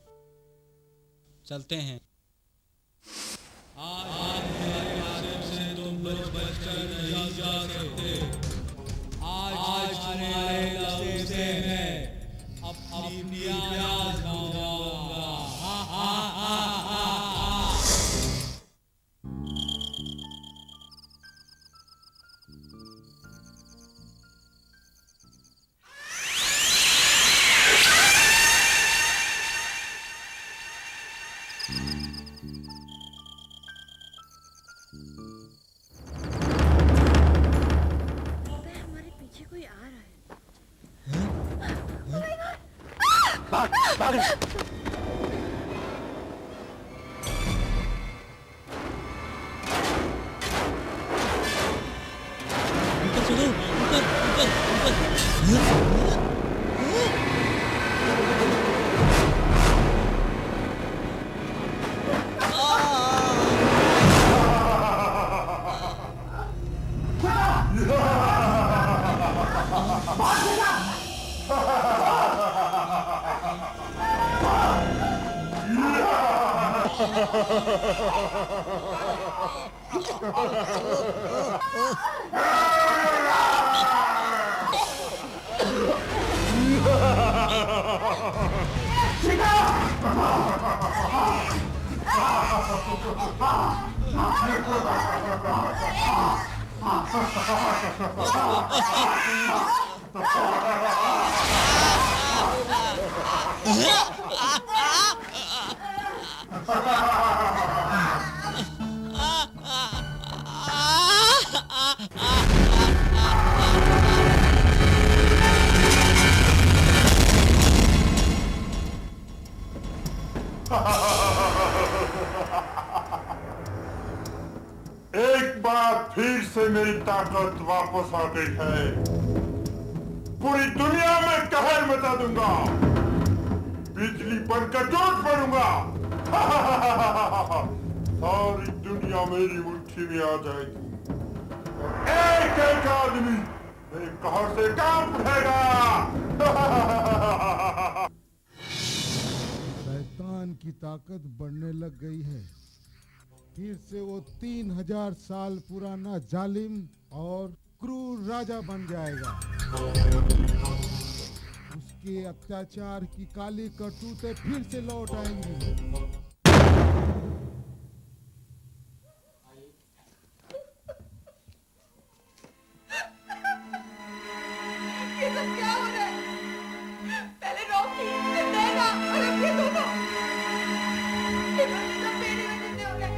चलते हैं। हमारे पीछे कोई आ रहा है। भाग भाग ऊपर चढ़ो, ऊपर ऊपर ऊपर। एक बार फिर से मेरी ताकत वापस आ गई है। पूरी दुनिया में कहर मचा दूंगा, बिजली बनकर टूट पड़ूंगा। सारी दुनिया मेरी मुट्ठी में आ जाएगी। एक एक आदमी मेरे कहर से कांप उठेगा। शैतान की ताकत बढ़ने लग गई है। फिर से वो 3000 साल पुराना जालिम और क्रूर राजा बन जाएगा। उसके अत्याचार की काली करतूतें फिर से लौट आएंगी। ये सब क्या हो रहा है? पहले रॉकी, फिर नैना और अब ये दोनों। ये सब मेरी वजह से हो रहा है।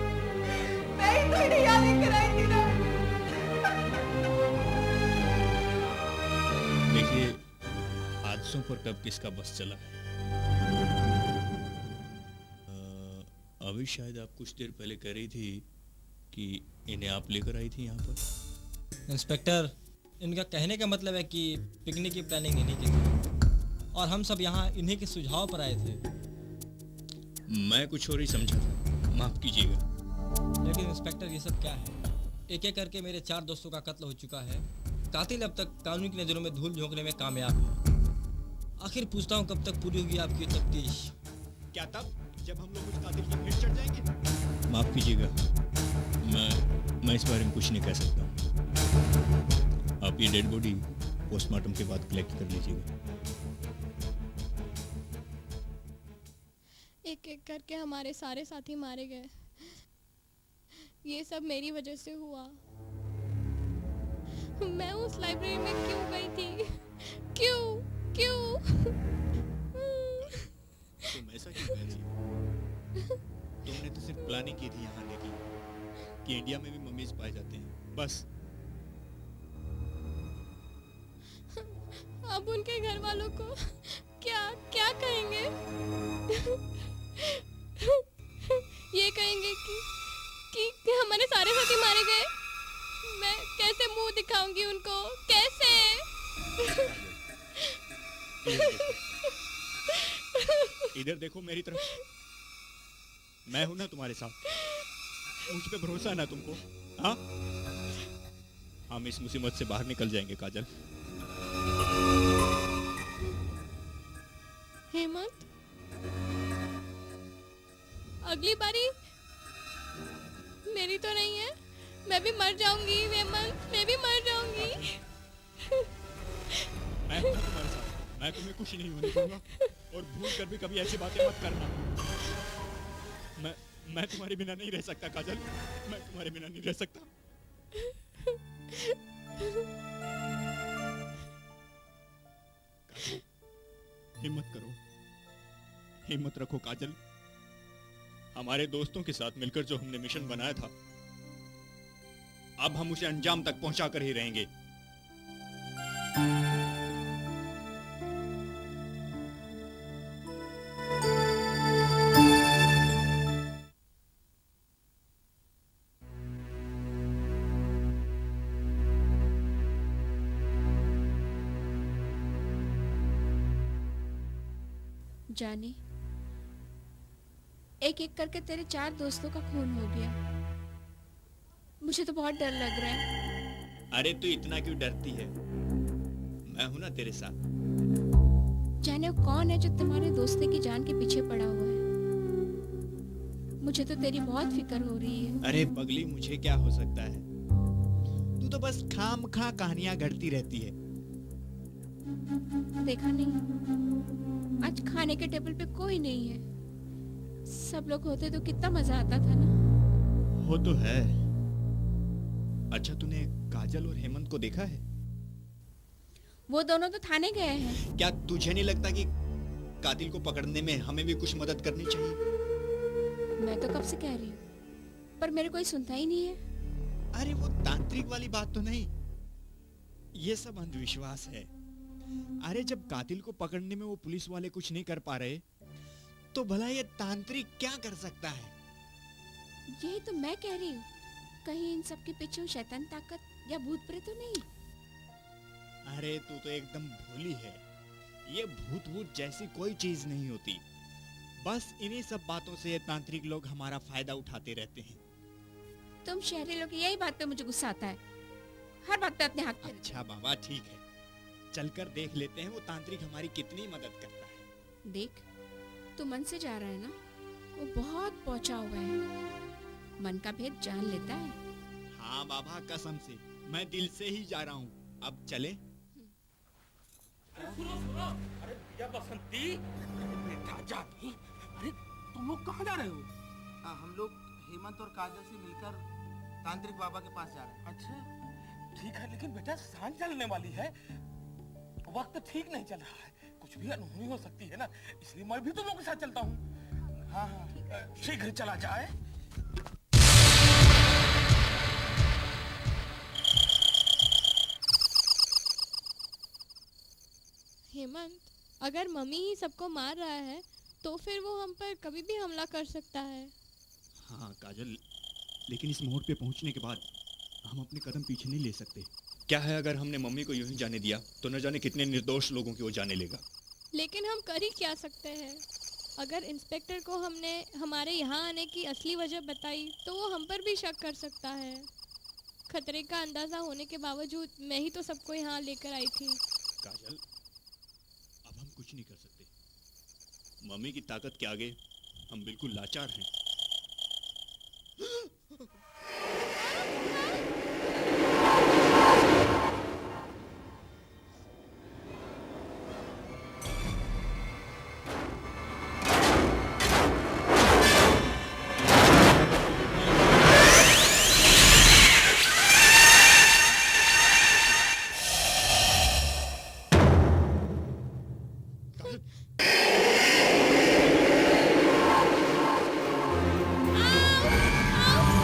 मैं ही तो इन्हें याद कराई थी ना। देखिए, हादसों पर कब किसका बस चला है। अभी शायद आप कुछ देर पहले कह रही थी कि इन्हें आप लेकर आई थी यहाँ पर। इंस्पेक्टर, इनका कहने का मतलब है कि पिकनिक की प्लानिंग इन्हीं की थी और हम सब यहाँ इन्हीं के सुझाव पर आए थे। मैं कुछ और ही समझा था, माफ कीजिएगा। लेकिन इंस्पेक्टर, ये सब क्या है? एक एक करके मेरे 4 दोस्तों का कत्ल हो चुका है। कातिल अब तक कानून की नज़रों में धूल झोंकने में कामयाब है। आखिर पूछता हूँ, कब तक पूरी होगी आपकी तफ्तीश? क्या तब, जब हम लोग उस कातिल की भेंट चढ़ जाएंगे? माफ कीजिएगा, मैं इस बारे में कुछ नहीं कह सकता। आप ये डेड बॉडी पोस्टमार्टम के बाद कलेक्ट कर लीजिएगा। एक एक करके हमारे सारे साथी मारे गए। ये सब मेरी वजह से हुआ। मैं उस लाइब्रेरी में क्यों गई थी? क्यों क्यों? तुम ऐसा क्यों कह रही हो? तुमने तो सिर्फ प्लानिंग की थी यहाँ आने की कि इंडिया में भी मम्मीज पाए जाते हैं, बस। अब उनके घर वालों को क्या क्या कहेंगे? ये कहेंगे कि हमारे सारे साथी मारे गए। मैं कैसे मुंह दिखाऊंगी उनको? कैसे? इधर देखो मेरी तरफ। मैं हूं ना तुम्हारे साथ। मुझ पे भरोसा है ना तुमको? हाँ, हम इस मुसीबत से बाहर निकल जाएंगे काजल। हेमंत, अगली बारी मेरी तो नहीं है, मैं भी मर जाऊंगी हेमंत, मैं भी मर जाऊंगी। मैं हूं ना तुम्हारे साथ, मैं तुम्हें कुछ नहीं होने दूंगा और भूल कर भी कभी ऐसी बातें मत करना। मैं तुम्हारे बिना नहीं रह सकता काजल, मैं तुम्हारे बिना नहीं रह सकता। काजल, हिम्मत करो, हिम्मत रखो काजल। हमारे दोस्तों के साथ मिलकर जो हमने मिशन बनाया था, अब हम उसे अंजाम तक पहुंचा कर ही रहेंगे। जाने एक एक करके तेरे 4 दोस्तों का खून हो गया। मुझे तो बहुत डर लग रहा है। अरे तू इतना क्यों डरती है, मैं हूं ना तेरे साथ। जाने वो कौन है जो तुम्हारे दोस्ती की जान के पीछे पड़ा हुआ है। मुझे तो तेरी बहुत फिक्र हो रही है। अरे पगली, मुझे क्या हो सकता है, तू तो बस खामखा कहानियां गढ़ती रहती है। देखा नहीं, आज खाने के टेबल पे कोई नहीं है। सब लोग होते तो कितना मजा आता था ना। वो तो है। अच्छा, तूने काजल और हेमंत को देखा है? वो दोनों तो थाने गए हैं। क्या तुझे नहीं लगता कि कातिल को पकड़ने में हमें भी कुछ मदद करनी चाहिए? मैं तो कब से कह रही हूँ, पर मेरे कोई सुनता ही नहीं है। अरे वो तांत्रिक वाली बात तो नहीं, ये सब अंधविश्वास है। अरे जब कातिल को पकड़ने में वो पुलिस वाले कुछ नहीं कर पा रहे, तो भला ये तांत्रिक क्या कर सकता है? यही तो मैं कह रही हूँ, कहीं इन सब के पीछे शैतान ताकत या भूत प्रेत तो नहीं। अरे तू तो एकदम भोली है, ये भूत भूत जैसी कोई चीज नहीं होती। बस इन्हीं सब बातों से ये तांत्रिक लोग हमारा फायदा उठाते रहते हैं। तुम शहरी लोग यही बात पे मुझे गुस्सा आता है, हर बात पे अपने हाथ। अच्छा बाबा ठीक है, चलकर देख लेते हैं वो तांत्रिक हमारी कितनी मदद करता है। देख, तू मन से जा रहा है ना, वो बहुत पहुंचा हुआ है, मन का भेद जान लेता है। हाँ बाबा कसम से, मैं दिल से ही जा रहा हूँ। अब चले? सुनो सुनो, अरे भैया बसंती, बेटा जानी, अरे तुम लोग कहाँ जा रहे हो? हम लोग हेमंत और काजल से मिलकर तांत्रिक बाबा के पास जा रहे हैं। अच्छा ठीक है, लेकिन बेटा सांझ चलने वाली है, वक्त ठीक नहीं चल रहा है, कुछ भी अनहोनी हो सकती है ना, इसलिए मैं भी तुम लोगों के साथ चलता हूँ। हाँ हाँ, शीघ्र चला जाए। हेमंत, अगर मम्मी ही सबको मार रहा है तो फिर वो हम पर कभी भी हमला कर सकता है। हाँ काजल, लेकिन इस मोड़ पे पहुंचने के बाद हम अपने कदम पीछे नहीं ले सकते। क्या है, अगर हमने मम्मी को यूं ही जाने दिया तो न जाने कितने निर्दोष लोगों की वो जाने लेगा। लेकिन हम कर ही क्या सकते हैं? अगर इंस्पेक्टर को हमने हमारे यहाँ आने की असली वजह बताई तो वो हम पर भी शक कर सकता है। खतरे का अंदाजा होने के बावजूद मैं ही तो सबको यहाँ लेकर आई थी। काजल, अब हम कुछ नहीं कर सकते। मम्मी की ताकत के आगे हम बिल्कुल लाचार हैं। आओ!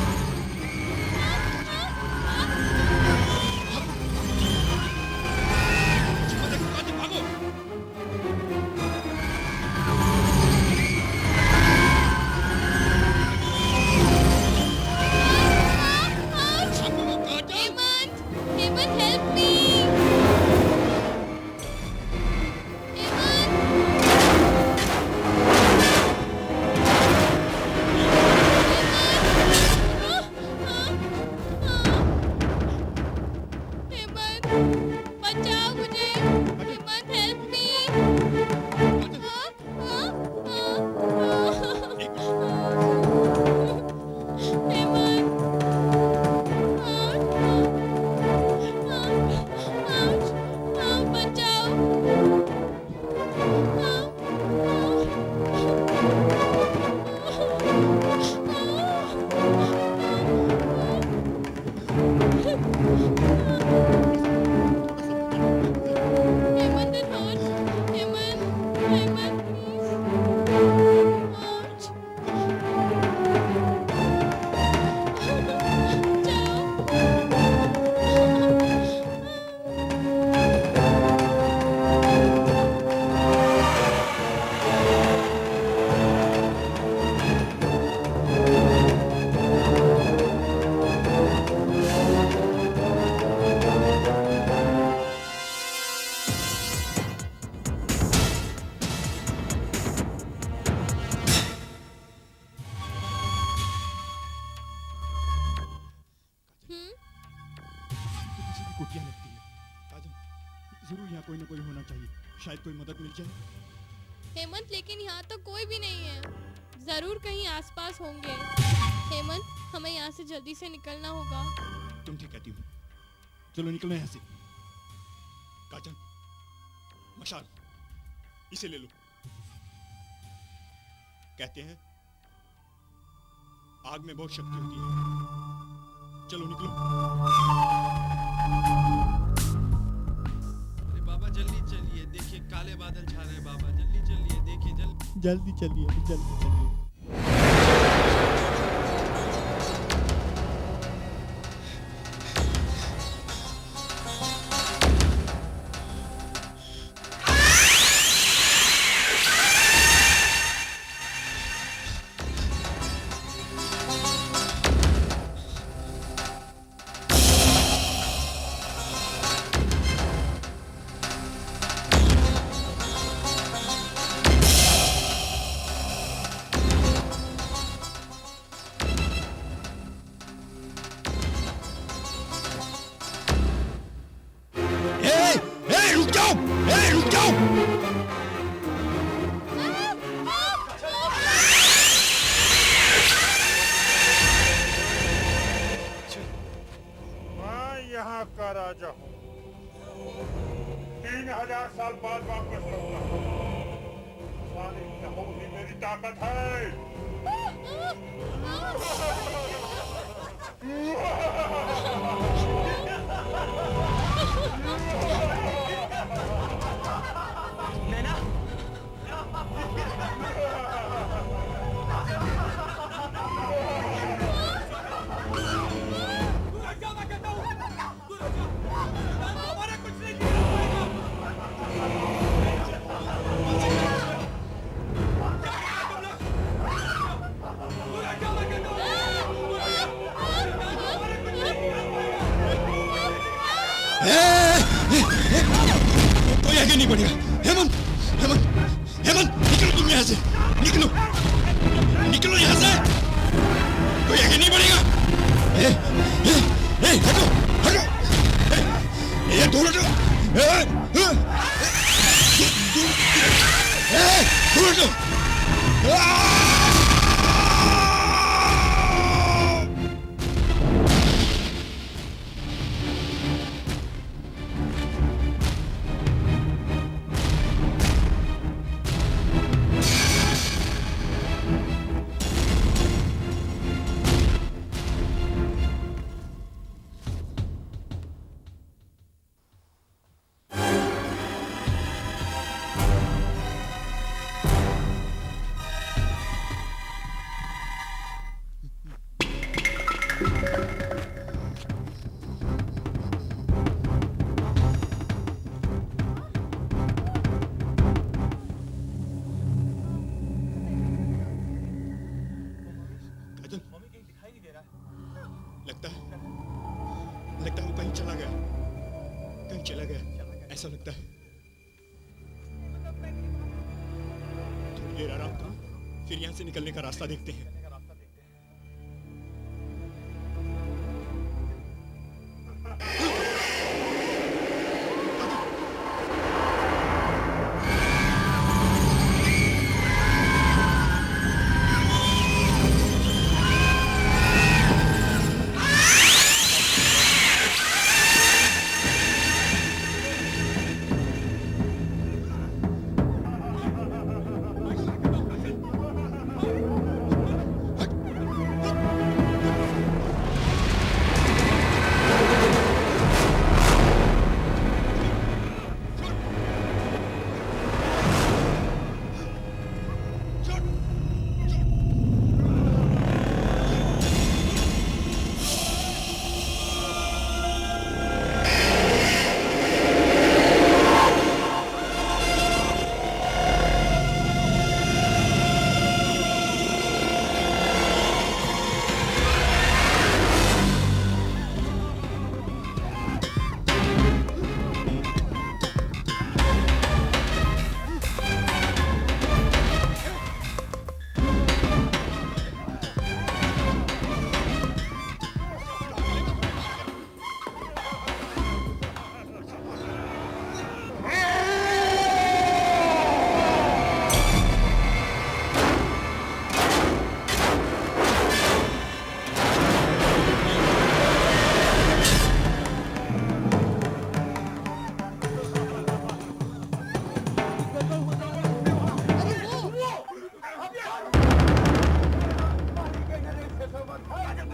जरूर यहाँ कोई ना कोई होना चाहिए, शायद कोई मदद मिल जाए। हेमंत लेकिन यहाँ तो कोई भी नहीं है, जरूर कहीं आसपास होंगे। हेमंत, हमें यहाँ से जल्दी से निकलना होगा। तुम ठीक कहती हो, चलो निकलो यहाँ से। काजल, मशाल, इसे ले लो। कहते हैं आग में बहुत शक्ति होती है। चलो निकलो। अरे बाबा जल्दी चलिए, देखिए काले बादल छा रहे हैं। बाबा जल्दी चलिए, देखिए जल्दी चलिए, जल्दी चलिए। मैं यहाँ का राजा हूँ। 3000 साल बाद वापस लौटा। सारी लहू ही मेरी ताकत है। कोई आगे नहीं बढ़ेगा। हेमंत, हेमंत, हेमंत, निकलो तुम यहाँ से, निकलो, निकलो यहाँ से। कोई आगे नहीं बढ़ेगा। हटो, हटो, दूर हटो, दूर हटो। लगता है वो कहीं चला गया, कहीं चला गया, ऐसा लगता है। थोड़ी देर आराम करो, फिर यहाँ से निकलने का रास्ता देखते हैं।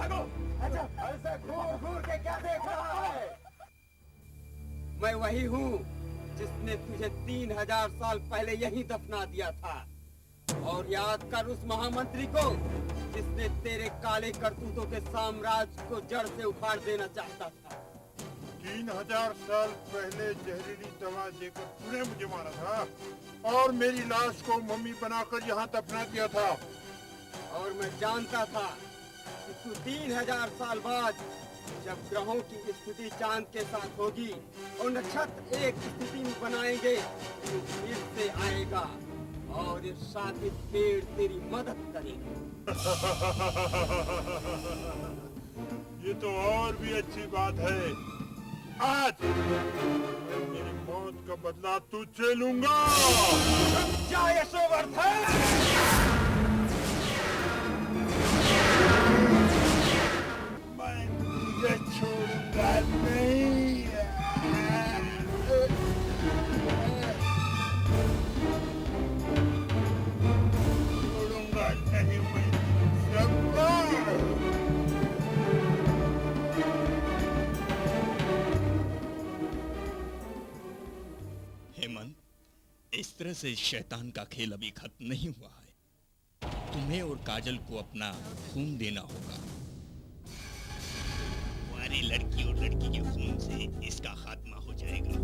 भागो। अच्छा, ऐसे घूर घूर के क्या देख रहा है? मैं वही हूँ जिसने तुझे 3000 साल पहले यहीं दफना दिया था। और याद कर उस महामंत्री को जिसने तेरे काले करतूतों के साम्राज्य को जड़ से उखाड़ देना चाहता था। 3000 साल पहले जहरीली दवा देकर तूने मुझे मारा था और मेरी लाश को मम्मी बनाकर यहाँ दफना दिया था। और मैं जानता था कि तू 3000 साल बाद जब ग्रहों की स्थिति चांद के साथ होगी और नक्षत्र एक स्थिति में बनाएंगे तो फिर से आएगा और ये शातिर पेड़ तेरी मदद करेगा। ये तो और भी अच्छी बात है। आज मैं मेरी मौत का बदला तुझसे लूंगा। जय यशोवर्धन। मैं छोड़ूंगा नहीं। छोड़ूंगा नहीं मैं सबको। हेमंत, इस तरह से शैतान का खेल अभी खत्म नहीं हुआ है। तुम्हें और काजल को अपना खून देना होगा। हमारी लड़की और लड़की के खून से इसका खात्मा हो जाएगा।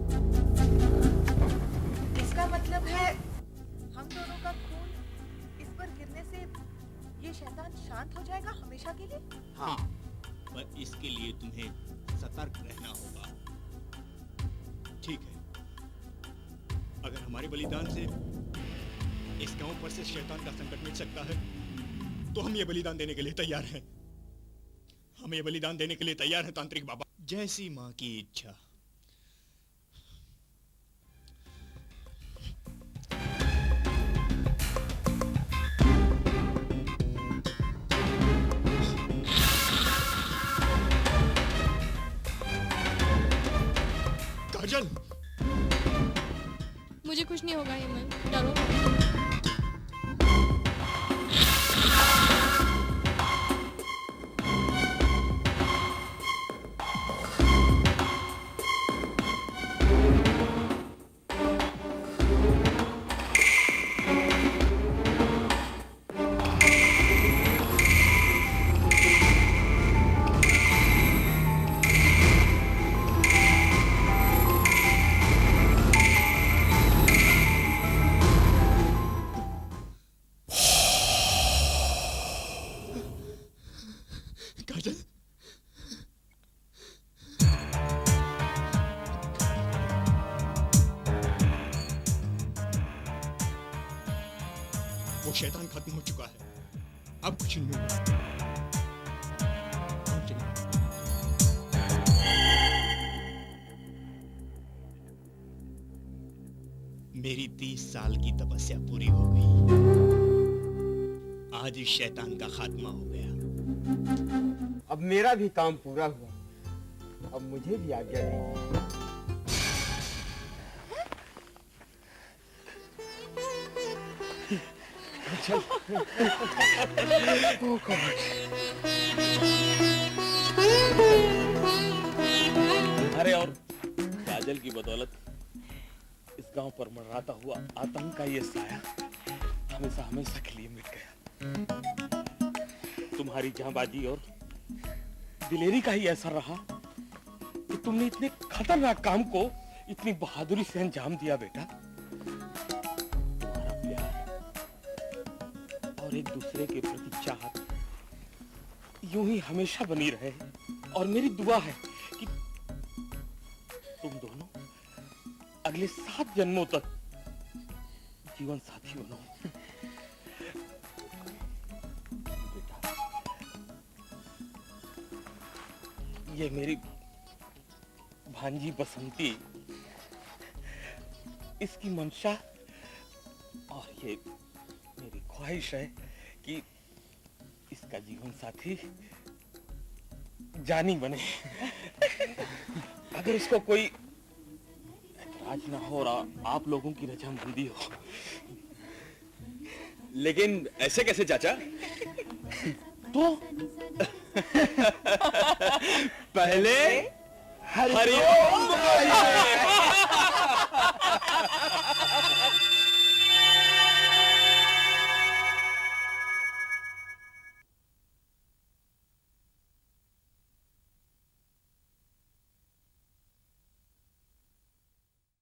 इसका मतलब है हम दोनों का खून इस पर गिरने से ये शैतान शांत हो जाएगा हमेशा के लिए? हाँ, पर इसके लिए तुम्हें सतर्क रहना होगा। ठीक है, अगर हमारे बलिदान से इस गांव पर से शैतान का संकट मिट सकता है तो हम ये बलिदान देने के लिए तैयार हैं। हम ये बलिदान देने के लिए तैयार हैं तांत्रिक बाबा। जैसी माँ की इच्छा। काजल, मुझे कुछ नहीं होगा हेमंत, डरो मत। वो शैतान खत्म हो चुका है, अब कुछ नहीं होगा। अब चलिए। मेरी 30 साल की तपस्या पूरी हो गई। आज इस शैतान का खात्मा हो गया। अब मेरा भी काम पूरा हुआ। अब मुझे भी आज्ञा दीजिए। अरे और काजल की बदौलत इस गांव पर मंडराता हुआ आतंक का ये साया हमेशा हमेशा के लिए मिट गया। तुम्हारी जांबाजी और दिलेरी का ही ऐसा रहा कि तुमने इतने खतरनाक काम को इतनी बहादुरी से अंजाम दिया बेटा। तुम्हारा प्यार और एक दूसरे के प्रति चाहत यूं ही हमेशा बनी रहे और मेरी दुआ है कि तुम दोनों अगले 7 जन्मों तक जीवन साथी बनो। बेटा, ये मेरी भांजी बसंती, इसकी मंशा और ये मेरी ख्वाहिश है कि इसका जीवन साथी जानी बने। अगर इसको कोई ऐतराज ना हो और आप लोगों की रजामंदी हो। लेकिन ऐसे कैसे चाचा? तो पहले हरिओम बोलिए।